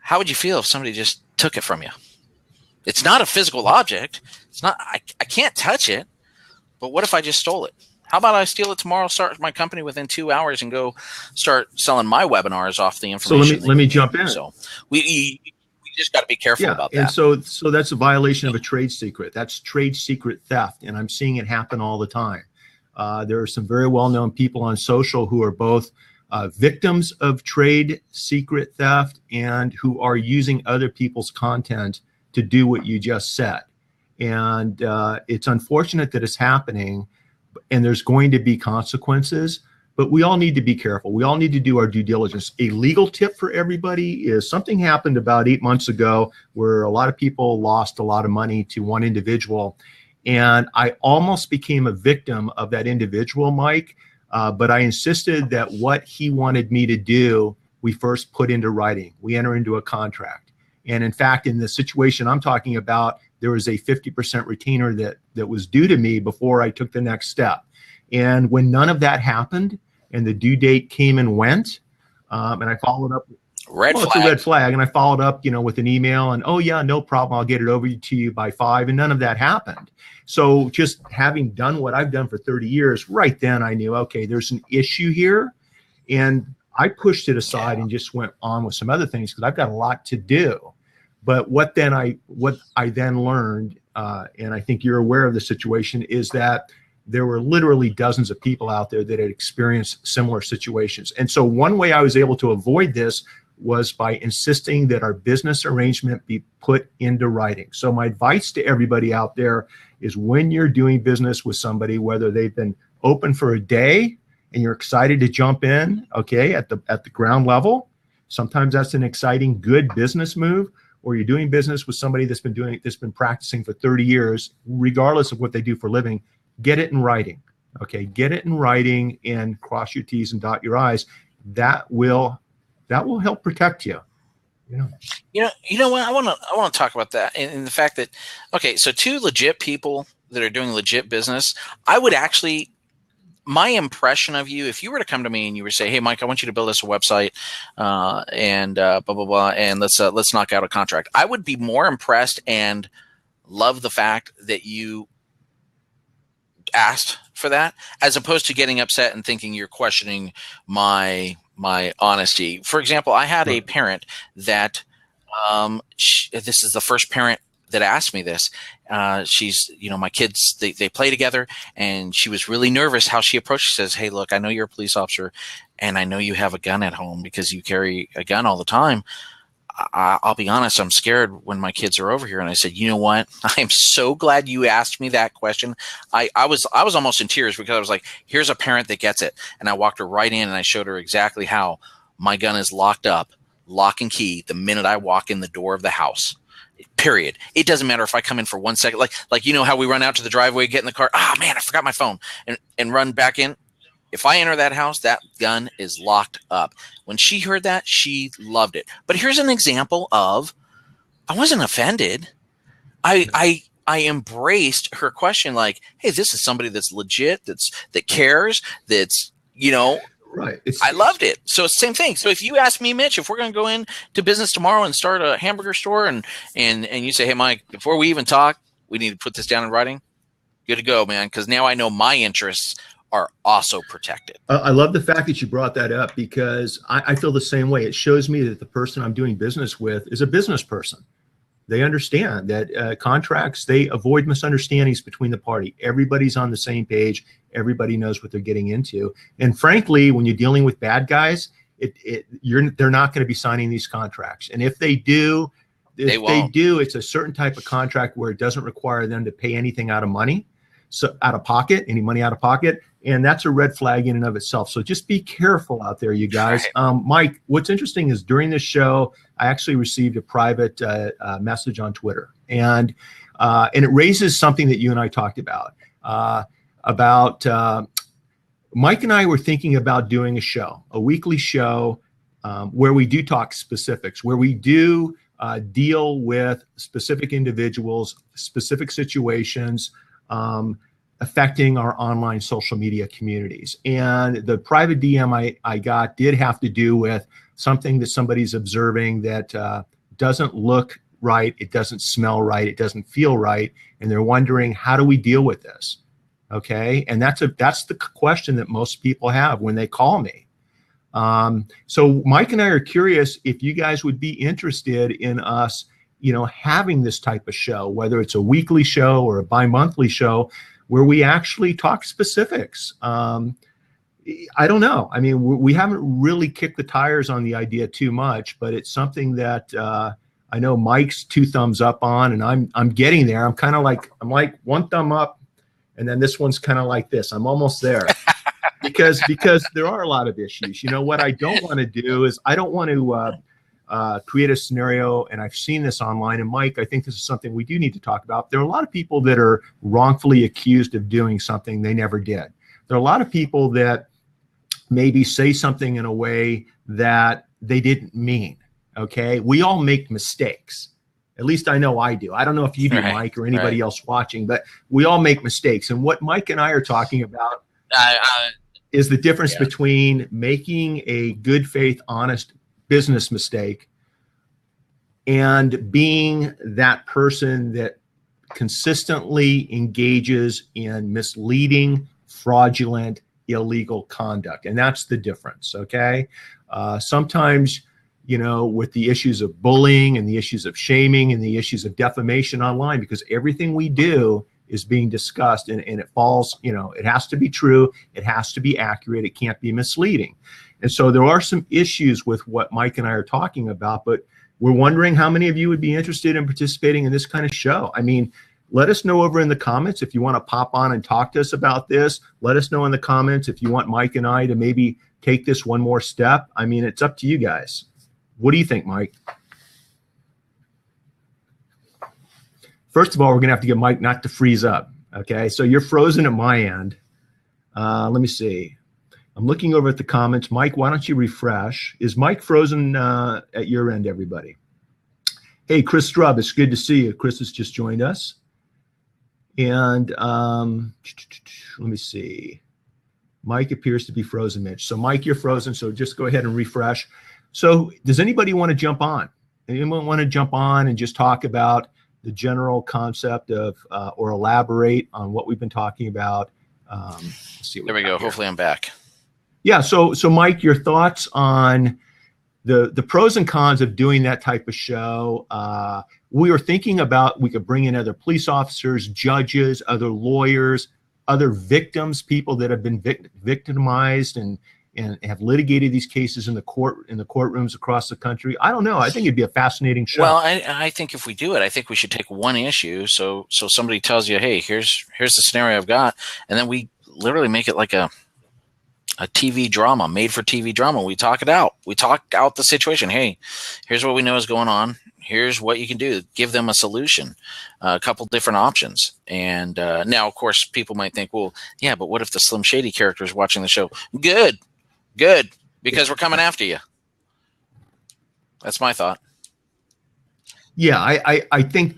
How would you feel if somebody just took it from you? It's not a physical object. It's not. I can't touch it. But what if I just stole it? How about I steal it tomorrow, start my company within 2 hours, and go start selling my webinars off the information? So let me jump in. So we just got to be careful about that. And so that's a violation of a trade secret. That's trade secret theft, and I'm seeing it happen all the time. There are some very well-known people on social who are both victims of trade secret theft and who are using other people's content to do what you just said. And it's unfortunate that it's happening. And there's going to be consequences, but we all need to be careful. We all need to do our due diligence. A legal tip for everybody is something happened about 8 months ago where a lot of people lost a lot of money to one individual. And I almost became a victim of that individual, Mike, but I insisted that what he wanted me to do, we first put into writing. We enter into a contract. And in fact, in the situation I'm talking about, there was a 50% retainer that was due to me before I took the next step. And when none of that happened and the due date came and went, and I followed up. It's a red flag. And I followed up, with an email and, oh yeah, no problem. I'll get it over to you by 5. And none of that happened. So just having done what I've done for 30 years, right then I knew, okay, there's an issue here. And I pushed it aside and just went on with some other things because I've got a lot to do. But what I then learned, and I think you're aware of the situation, is that there were literally dozens of people out there that had experienced similar situations. And so one way I was able to avoid this was by insisting that our business arrangement be put into writing. So my advice to everybody out there is when you're doing business with somebody, whether they've been open for a day and you're excited to jump in, okay, at the ground level, sometimes that's an exciting, good business move. Or you're doing business with somebody that's been practicing for 30 years, regardless of what they do for a living, get it in writing. Okay, get it in writing and cross your T's and dot your I's. That will help protect you. You know what? I want to talk about that and the fact that, okay, so two legit people that are doing legit business, I would actually, my impression of you, if you were to come to me and you were to say, hey, Mike, I want you to build us a website and blah, blah, blah, and let's knock out a contract, I would be more impressed and love the fact that you asked for that, as opposed to getting upset and thinking you're questioning my honesty. For example, I had a parent that this is the first parent that asked me this. She's, my kids, they play together, and she was really nervous how she approached. She says, hey, look, I know you're a police officer, and I know you have a gun at home because you carry a gun all the time. I'll be honest, I'm scared when my kids are over here. And I said, you know what? I'm so glad you asked me that question. I was almost in tears, because I was like, here's a parent that gets it. And I walked her right in and I showed her exactly how my gun is locked up, lock and key, the minute I walk in the door of the house. Period. It doesn't matter if I come in for 1 second, like how we run out to the driveway, get in the car. Oh man, I forgot my phone, and run back in. If I enter that house, that gun is locked up. When she heard that, she loved it. But here's an example of, I wasn't offended. I embraced her question, like, hey, this is somebody that's legit, that cares, that's, Right. I loved it. So it's the same thing. So if you ask me, Mitch, if we're going to go into business tomorrow and start a hamburger store, and you say, hey, Mike, before we even talk, we need to put this down in writing, good to go, man, because now I know my interests are also protected. I love the fact that you brought that up, because I feel the same way. It shows me that the person I'm doing business with is a business person. They understand that contracts, they avoid misunderstandings between the party. Everybody's on the same page. Everybody knows what they're getting into. And frankly, when you're dealing with bad guys, they're not going to be signing these contracts. And if they do, it's a certain type of contract where it doesn't require them to pay anything out of money, so out of pocket, any money out of pocket. And that's a red flag in and of itself. So just be careful out there, you guys. Mike, what's interesting is during this show, I actually received a private message on Twitter, and it raises something that you and I talked about. Mike and I were thinking about doing a weekly show where we do talk specifics, where we do deal with specific individuals, specific situations, affecting our online social media communities. And the private DM I got did have to do with something that somebody's observing that doesn't look right, it doesn't smell right, it doesn't feel right, and they're wondering, how do we deal with this? Okay, and that's the question that most people have when they call me. So Mike and I are curious if you guys would be interested in us, having this type of show, whether it's a weekly show or a bi-monthly show, where we actually talk specifics. I don't know. I mean, we haven't really kicked the tires on the idea too much, but it's something that I know Mike's 2 thumbs up on, and I'm getting there. I'm like 1 thumb up, and then this one's kind of like this. I'm almost there. because there are a lot of issues. What I don't want to do is I don't want to create a scenario, and I've seen this online, and Mike, I think this is something we do need to talk about. There are a lot of people that are wrongfully accused of doing something they never did. There are a lot of people that maybe say something in a way that they didn't mean, okay? We all make mistakes. At least I know I do. I don't know if you do, right, Mike, or anybody else watching, but we all make mistakes. And what Mike and I are talking about is the difference between making a good faith, honest business mistake and being that person that consistently engages in misleading, fraudulent, illegal conduct. And that's the difference, okay? Sometimes, with the issues of bullying and the issues of shaming and the issues of defamation online, because everything we do is being discussed, and it falls, it has to be true, it has to be accurate, it can't be misleading. And so there are some issues with what Mike and I are talking about, but we're wondering how many of you would be interested in participating in this kind of show. I mean, let us know over in the comments if you want to pop on and talk to us about this. Let us know in the comments if you want Mike and I to maybe take this one more step. I mean, it's up to you guys. What do you think, Mike? First of all, we're going to have to get Mike not to freeze up. Okay, so you're frozen at my end. Let me see. I'm looking over at the comments. Mike, why don't you refresh? Is Mike frozen at your end, everybody? Hey, Chris Strub, it's good to see you. Chris has just joined us. And let me see. Mike appears to be frozen, Mitch. So Mike, you're frozen. So just go ahead and refresh. So does anybody want to jump on? Anyone want to jump on and just talk about the general concept of, or elaborate on what we've been talking about? Let's see. There we go. Hopefully I'm back. Yeah. So Mike, your thoughts on the pros and cons of doing that type of show. We were thinking about, we could bring in other police officers, judges, other lawyers, other victims, people that have been victimized and have litigated these cases in the courtrooms across the country. I don't know. I think it'd be a fascinating show. Well, I think if we do it, I think we should take one issue. So somebody tells you, hey, here's the scenario I've got, and then we literally make it like a TV drama, made for TV drama. We talk it out. We talk out the situation. Hey, here's what we know is going on. Here's what you can do. Give them a solution, a couple different options. And now, of course, people might think, well, yeah, but what if the Slim Shady character is watching the show? Good, because we're coming after you. That's my thought. Yeah, I think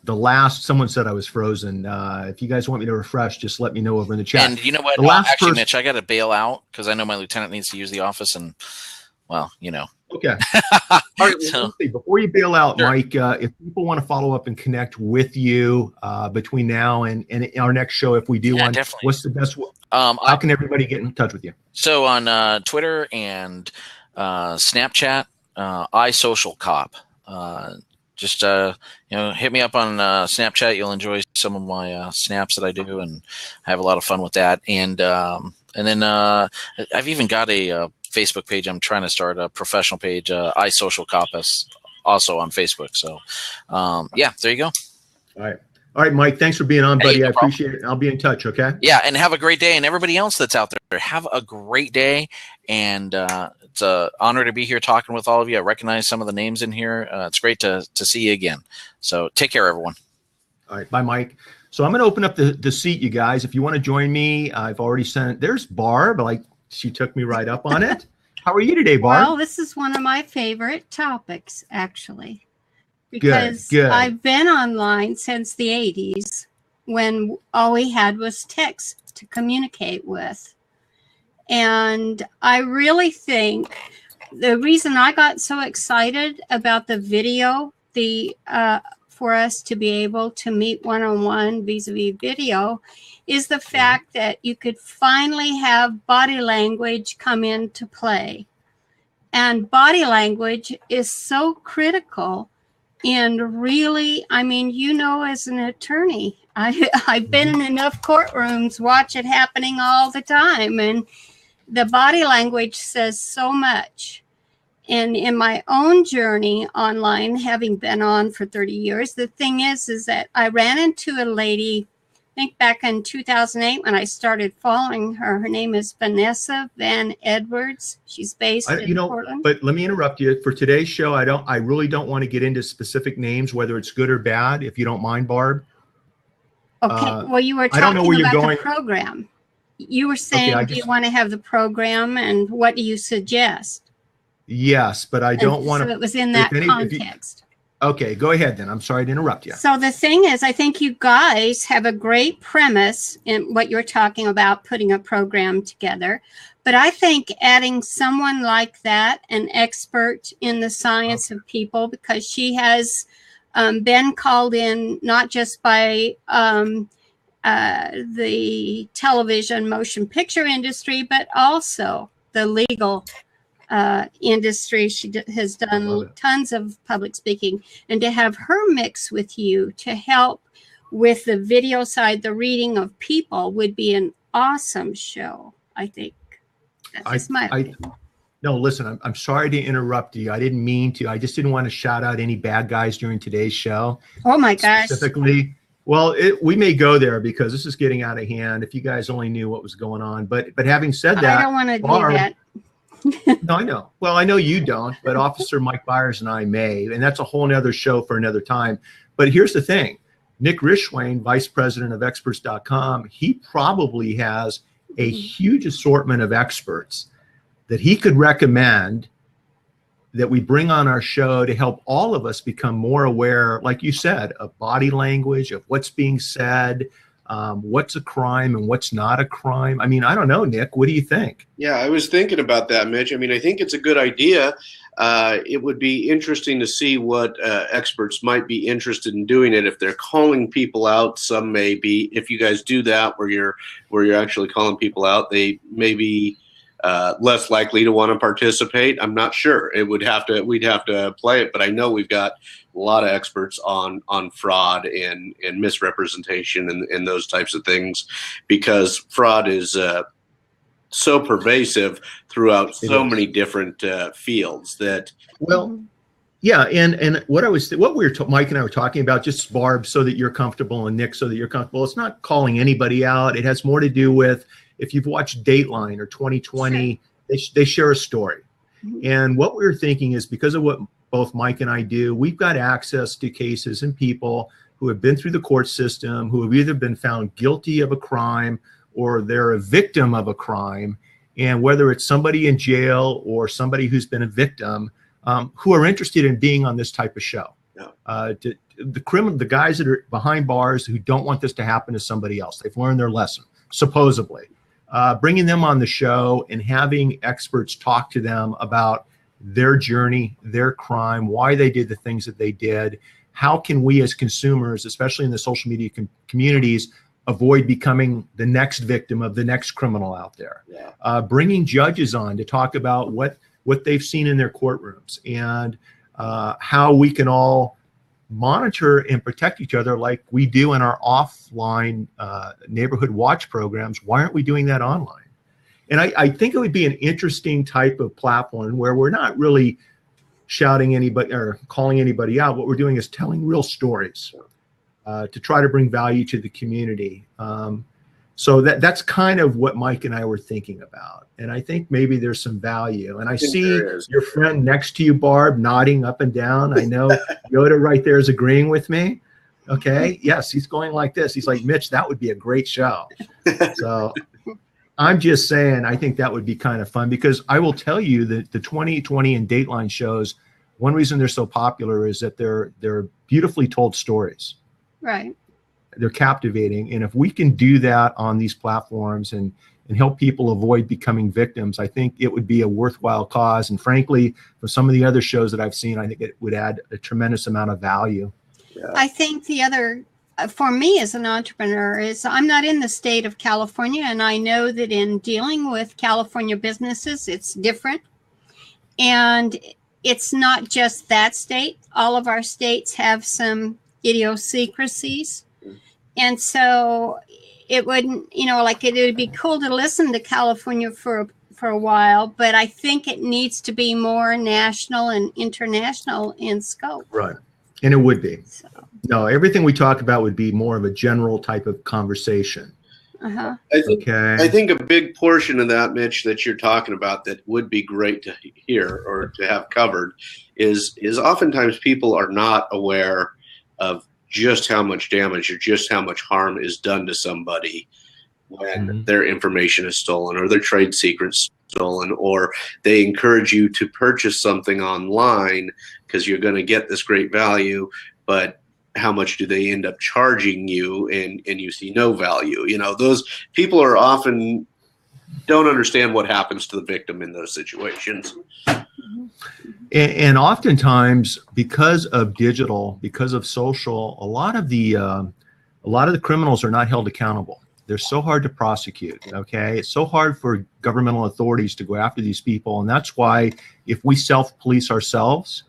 the last, someone said I was frozen. If you guys want me to refresh, just let me know over in the chat. And you know what? Actually, Mitch, I got to bail out because I know my lieutenant needs to use the office, and well, you know. Okay. All right. Well, before you bail out, Sure. Mike, if people want to follow up and connect with you between now and our next show, if we do one, definitely. what's the best? How can everybody get in touch with you? So on Twitter and Snapchat, iSocialCop. Just hit me up on Snapchat. You'll enjoy some of my snaps that I do, and I have a lot of fun with that. And then I've even got a Facebook page. I'm trying to start a professional page, iSocialCop, also on Facebook. So yeah, there you go. All right, Mike. Thanks for being on, buddy. Hey, no I appreciate it. I'll be in touch. Okay. Yeah, and have a great day. And everybody else that's out there, have a great day. And it's an honor to be here talking with all of you. I recognize some of the names in here. It's great to see you again. So take care, everyone. All right. Bye, Mike. So I'm going to open up the seat, you guys. If you want to join me, I've already sent. There's Barb. She took me right up on it. How are you today, Barb? Well, this is one of my favorite topics, actually, because Good. I've been online since the 80s when all we had was text to communicate with. And I really think the reason I got so excited about the video, for us to be able to meet one-on-one vis-a-vis video, is the fact that you could finally have body language come into play. And body language is so critical in really, I mean, as an attorney, I've been in enough courtrooms, watch it happening all the time. And the body language says so much. And in my own journey online, having been on for 30 years, the thing is that I ran into a lady, I think back in 2008 when I started following her. Her name is Vanessa Van Edwards. She's based in Portland. But let me interrupt you. For today's show, I really don't want to get into specific names, whether it's good or bad, if you don't mind, Barb. Okay. Well, you were talking about the program. You were saying, do you want to have the program, and what do you suggest? Yes, but I don't want to. So it was in that context. Okay, go ahead then. I'm sorry to interrupt you. So the thing is, I think you guys have a great premise in what you're talking about, putting a program together. But I think adding someone like that, an expert in the science of people, because she has been called in not just by the television motion picture industry, but also the legal industry. She has done tons of public speaking, and to have her mix with you to help with the video side, the reading of people, would be an awesome show. I think that's my opinion. No, listen, I'm sorry to interrupt you. I didn't mean to. I just didn't want to shout out any bad guys during today's show. Oh my gosh. Specifically. Well, we may go there because this is getting out of hand. If you guys only knew what was going on, but having said that, I don't want to do that. No, I know. Well, I know you don't, but Officer Mike Bires and I may, and that's a whole nother show for another time. But here's the thing. Nick Rishwain, Vice President of Experts.com, he probably has a huge assortment of experts that he could recommend that we bring on our show to help all of us become more aware, like you said, of body language, of what's being said, what's a crime and what's not a crime. I mean, I don't know, Nick, what do you think? Yeah, I was thinking about that, Mitch. I mean, I think it's a good idea. It would be interesting to see what experts might be interested in doing it. If they're calling people out, some may be. If you guys do that, where you're actually calling people out, they may be less likely to want to participate. I'm not sure. We'd have to play it, but I know we've got a lot of experts on fraud and misrepresentation and those types of things, because fraud is so pervasive throughout so many different fields that. Well, yeah, and what Mike and I were talking about, just Barb, so that you're comfortable, and Nick, so that you're comfortable. It's not calling anybody out. It has more to do with, if you've watched Dateline or 2020, sure, they share a story. Mm-hmm. And what we were thinking is, because of what both Mike and I do, we've got access to cases and people who have been through the court system, who have either been found guilty of a crime or they're a victim of a crime. And whether it's somebody in jail or somebody who's been a victim, who are interested in being on this type of show. Yeah. The guys that are behind bars who don't want this to happen to somebody else. They've learned their lesson, supposedly. Bringing them on the show and having experts talk to them about their journey, their crime, why they did the things that they did. How can we as consumers, especially in the social media communities, avoid becoming the next victim of the next criminal out there? Yeah. Bringing judges on to talk about what they've seen in their courtrooms, and how we can all monitor and protect each other like we do in our offline neighborhood watch programs. Why aren't we doing that online? And I think it would be an interesting type of platform where we're not really shouting anybody or calling anybody out. What we're doing is telling real stories to try to bring value to the community. So that's kind of what Mike and I were thinking about. And I think maybe there's some value. And I see your friend next to you, Barb, nodding up and down. I know Yoda right there is agreeing with me. Okay. Yes, he's going like this. He's like, Mitch, that would be a great show. So I'm just saying, I think that would be kind of fun, because I will tell you that the 2020 and Dateline shows, one reason they're so popular is that they're beautifully told stories. Right. They're captivating. And if we can do that on these platforms and help people avoid becoming victims, I think it would be a worthwhile cause. And frankly, for some of the other shows that I've seen, I think it would add a tremendous amount of value. Yeah. I think the other, for me as an entrepreneur, is I'm not in the state of California, and I know that in dealing with California businesses, it's different. And it's not just that state. All of our states have some idiosyncrasies. And so it wouldn't, like it would be cool to listen to California for a while, but I think it needs to be more national and international in scope. Right. And it would be. So. No, everything we talk about would be more of a general type of conversation. Uh-huh. I think a big portion of that, Mitch, that you're talking about that would be great to hear or to have covered is oftentimes people are not aware of just how much damage or just how much harm is done to somebody when their information is stolen or their trade secrets stolen, or they encourage you to purchase something online because you're going to get this great value, but how much do they end up charging you, and you see no value? Those people are often don't understand what happens to the victim in those situations. And oftentimes, because of digital, because of social, a lot of the criminals are not held accountable. They're so hard to prosecute. Okay, it's so hard for governmental authorities to go after these people, and that's why if we self-police ourselves,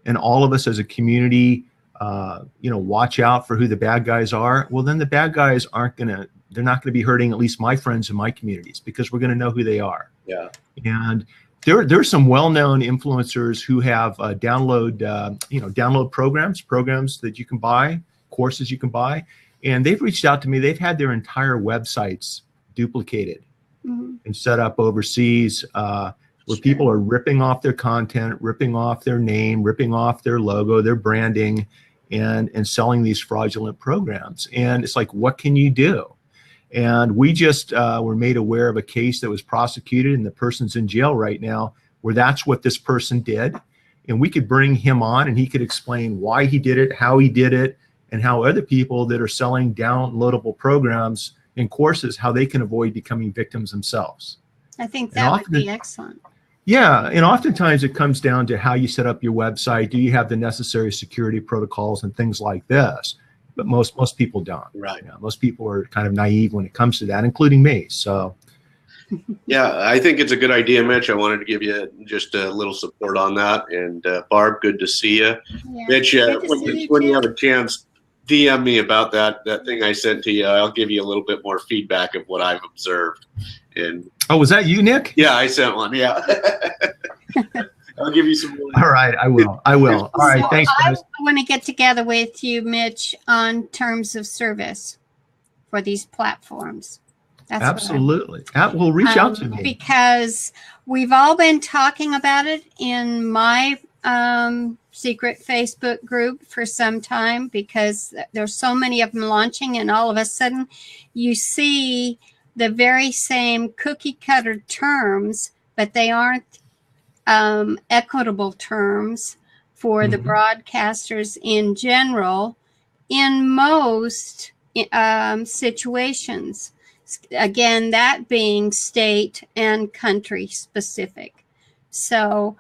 and all of us as a community, watch out for who the bad guys are. Well, then the bad guys they're not going to be hurting at least my friends in my communities, because we're going to know who they are. Yeah, and There's some well-known influencers who have download programs that you can buy, courses you can buy, and they've reached out to me. They've had their entire websites duplicated and set up overseas, where people are ripping off their content, ripping off their name, ripping off their logo, their branding, and selling these fraudulent programs. And it's like, what can you do? And we just were made aware of a case that was prosecuted, and the person's in jail right now, where that's what this person did. and we could bring him on and he could explain why he did it, how he did it, and how other people that are selling downloadable programs and courses, how they can avoid becoming victims themselves. I think that would be excellent. Yeah, and oftentimes it comes down to how you set up your website. Do you have the necessary security protocols and things like this? But most people don't. Right. Most people are kind of naive when it comes to that, including me. So. Yeah, I think it's a good idea, Mitch. I wanted to give you just a little support on that. And Barb, good to see you. Yeah, Mitch, when you have a chance, DM me about that thing I sent to you. I'll give you a little bit more feedback of what I've observed. And oh, was that you, Nick? Yeah, I sent one. Yeah. I'll give you some more. All right, I will. All right, thanks, guys. I want to get together with you, Mitch, on terms of service for these platforms. That's absolutely. We'll reach out to me. Because we've all been talking about it in my secret Facebook group for some time, because there's so many of them launching, and all of a sudden you see the very same cookie cutter terms, but they aren't equitable terms for the broadcasters in general in most situations. Again, that being state and country specific. So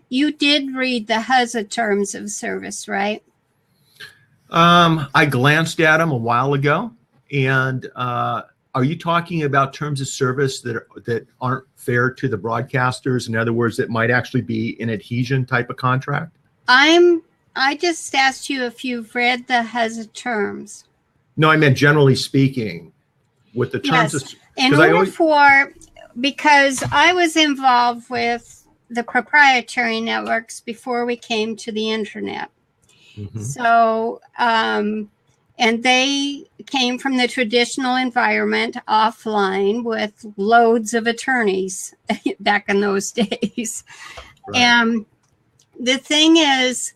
you did read the HUZA terms of service, right? I glanced at them a while ago. And are you talking about terms of service that aren't fair to the broadcasters? In other words, that might actually be an adhesion type of contract? I just asked you if you've read the HUZA terms. No, I meant generally speaking. With the terms yes. Because I was involved with the proprietary networks before we came to the internet. So, and they came from the traditional environment offline with loads of attorneys back in those days. Right. And the thing is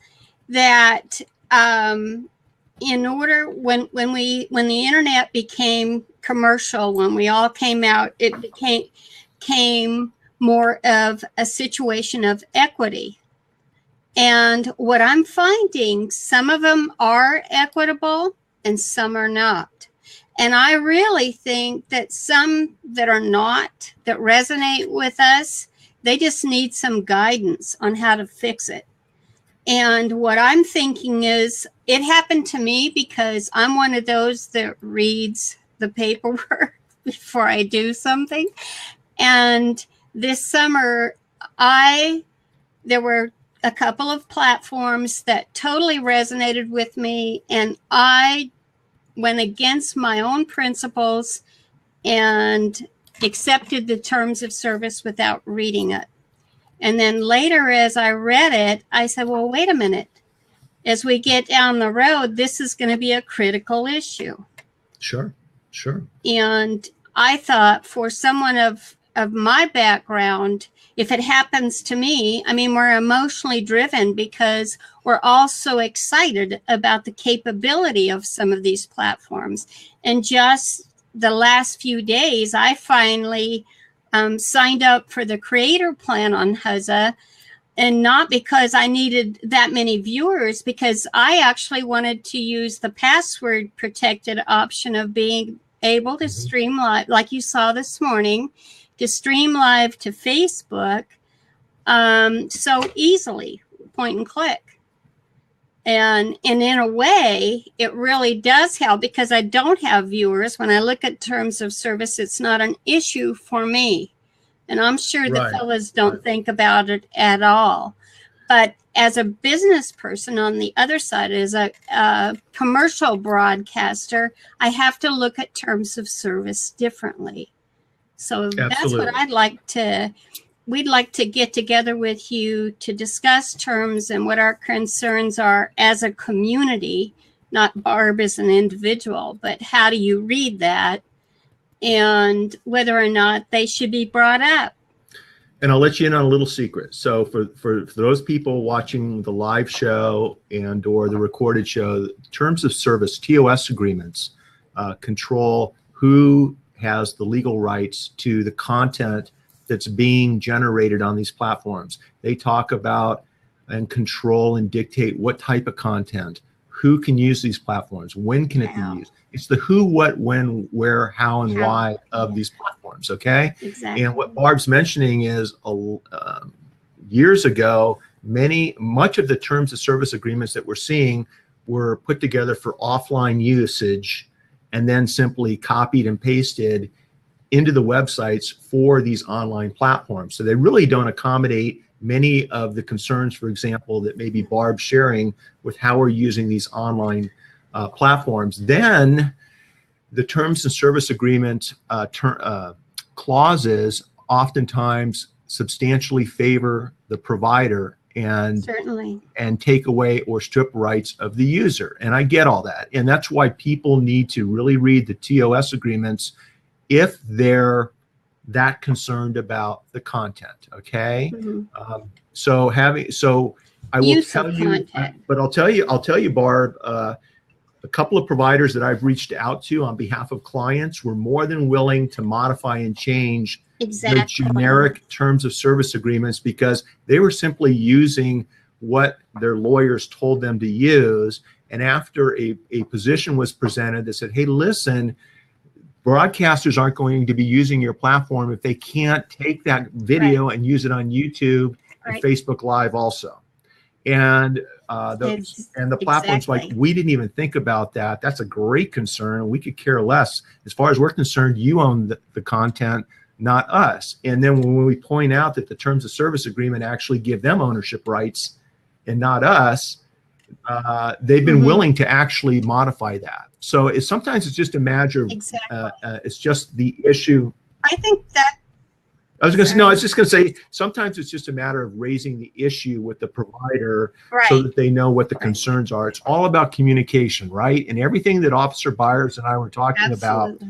that in order, when the internet became commercial, when we all came out, it became more of a situation of equity. And what I'm finding, some of them are equitable and some are not. And I really think that some that are not, that resonate with us, they just need some guidance on how to fix it. And what I'm thinking is, it happened to me because I'm one of those that reads the paperwork before I do something. And this summer, there were a couple of platforms that totally resonated with me, and I went against my own principles and accepted the terms of service without reading it. And then later, as I read it, I said, well, wait a minute. As we get down the road, this is going to be a critical issue. Sure. And I thought, for someone of my background, if it happens to me, I mean, we're emotionally driven because we're all so excited about the capability of some of these platforms. And just the last few days, I finally signed up for the creator plan on HUZA, and not because I needed that many viewers, because I actually wanted to use the password protected option of being able to stream live, like you saw this morning, to stream live to Facebook so easily, point and click. And in a way, it really does help, because I don't have viewers. When I look at terms of service, it's not an issue for me. And I'm sure the fellas don't think about it at all. But as a business person on the other side, as a commercial broadcaster, I have to look at terms of service differently. So that's what we'd like to get together with you to discuss terms and what our concerns are as a community, not Barb as an individual, but how do you read that and whether or not they should be brought up. And I'll let you in on a little secret. So for those people watching the live show and or the recorded show, terms of service, TOS agreements, control who has the legal rights to the content that's being generated on these platforms. They talk about and control and dictate what type of content, who can use these platforms, when can it be used. It's the who, what, when, where, how, and why of these platforms, okay? Exactly. And what Barb's mentioning is years ago, much of the terms of service agreements that we're seeing were put together for offline usage and then simply copied and pasted into the websites for these online platforms. So they really don't accommodate many of the concerns, for example, that maybe Barb's sharing with how we're using these online platforms. Then the terms and service agreement clauses oftentimes substantially favor the provider and Certainly. and take away or strip rights of the user. And I get all that. And that's why people need to really read the TOS agreements if they're that concerned about the content. Okay. Mm-hmm. So I will Use tell of you, content. but I'll tell you, Barb, a couple of providers that I've reached out to on behalf of clients were more than willing to modify and change the generic terms of service agreements because they were simply using what their lawyers told them to use. And after a position was presented that said, hey, listen, broadcasters aren't going to be using your platform if they can't take that video and use it on YouTube and Facebook Live also. And the platform's like, we didn't even think about that. That's a great concern. We could care less. As far as we're concerned, you own the content, not us. And then when we point out that the terms of service agreement actually give them ownership rights and not us, they've been willing to actually modify that. So sometimes it's just a matter of, it's just the issue. I think that. I was just going to say, sometimes it's just a matter of raising the issue with the provider so that they know what the concerns are. It's all about communication, right? And everything that Officer Bires and I were talking about.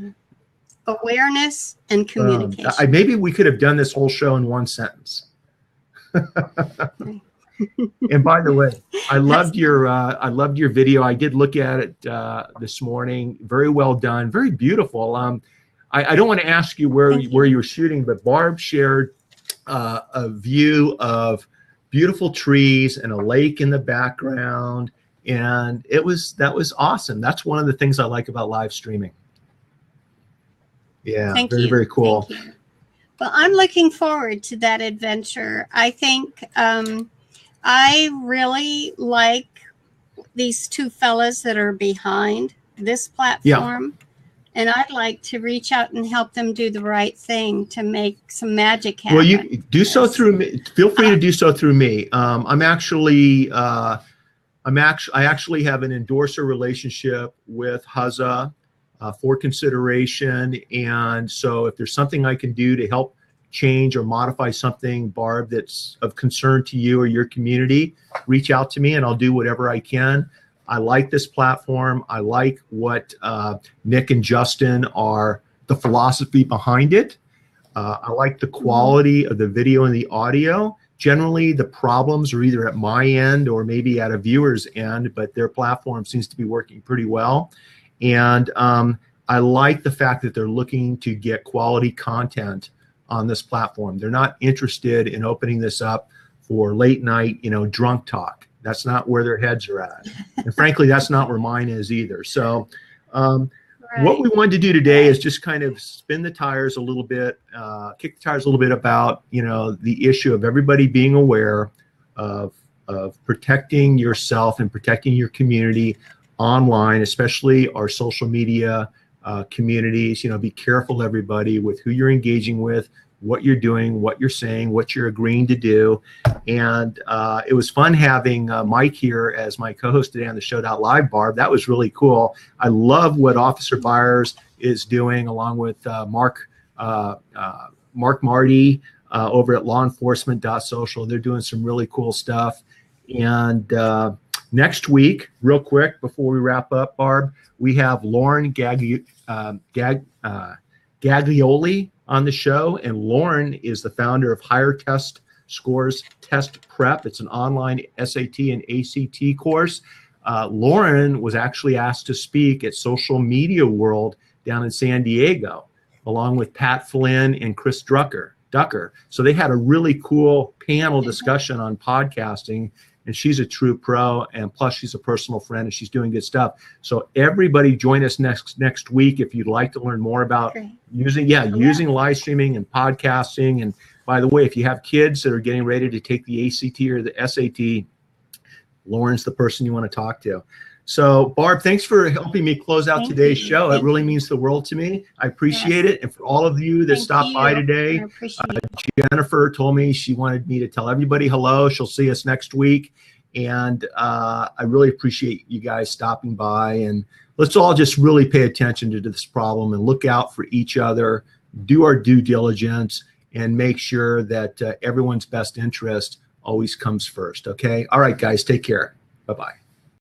Awareness and communication. Maybe we could have done this whole show in one sentence. And by the way, I loved your video. I did look at it this morning. Very well done. Very beautiful. I don't want to ask you where you were shooting, but Barb shared a view of beautiful trees and a lake in the background, and that was awesome. That's one of the things I like about live streaming. Yeah, very cool. Thank you. Well, I'm looking forward to that adventure. I think I really like these two fellas that are behind this platform. Yeah. And I'd like to reach out and help them do the right thing to make some magic happen. Well, you do so through me. Feel free to do so through me. I actually have an endorser relationship with HUZA for consideration. And so if there's something I can do to help change or modify something, Barb, that's of concern to you or your community, reach out to me and I'll do whatever I can. I like this platform. I like what Nick and Justin are, the philosophy behind it. I like the quality of the video and the audio. Generally, the problems are either at my end or maybe at a viewer's end, but their platform seems to be working pretty well. And I like the fact that they're looking to get quality content on this platform. They're not interested in opening this up for late night, drunk talk. That's not where their heads are at. And frankly, that's not where mine is either. So what we wanted to do today is just kind of spin the tires a little bit, kick the tires a little bit about, the issue of everybody being aware of protecting yourself and protecting your community online, especially our social media communities. Be careful, everybody, with who you're engaging with, what you're doing, what you're saying, what you're agreeing to do. And it was fun having Mike here as my co-host today on the Show.live, Barb. That was really cool. I love what Officer Bires is doing along with Mark Marty over at lawenforcement.social. They're doing some really cool stuff. And next week, real quick, before we wrap up, Barb, we have Lauren Gaglioli on the show, and Lauren is the founder of Higher Test Scores Test Prep. It's an online SAT and ACT course. Lauren was actually asked to speak at Social Media World down in San Diego, along with Pat Flynn and Chris Drucker. Ducker. So they had a really cool panel discussion on podcasting, and she's a true pro, and plus she's a personal friend and she's doing good stuff. So everybody join us next week if you'd like to learn more about using live streaming and podcasting. And by the way, if you have kids that are getting ready to take the ACT or the SAT, Lauren's the person you want to talk to. So Barb, thanks for helping me close out today's show. It really means the world to me. I appreciate it. And for all of you that stopped by today, Jennifer told me she wanted me to tell everybody hello. She'll see us next week. And I really appreciate you guys stopping by. And let's all just really pay attention to this problem and look out for each other, do our due diligence, and make sure that everyone's best interest always comes first. Okay. All right, guys, take care. Bye-bye.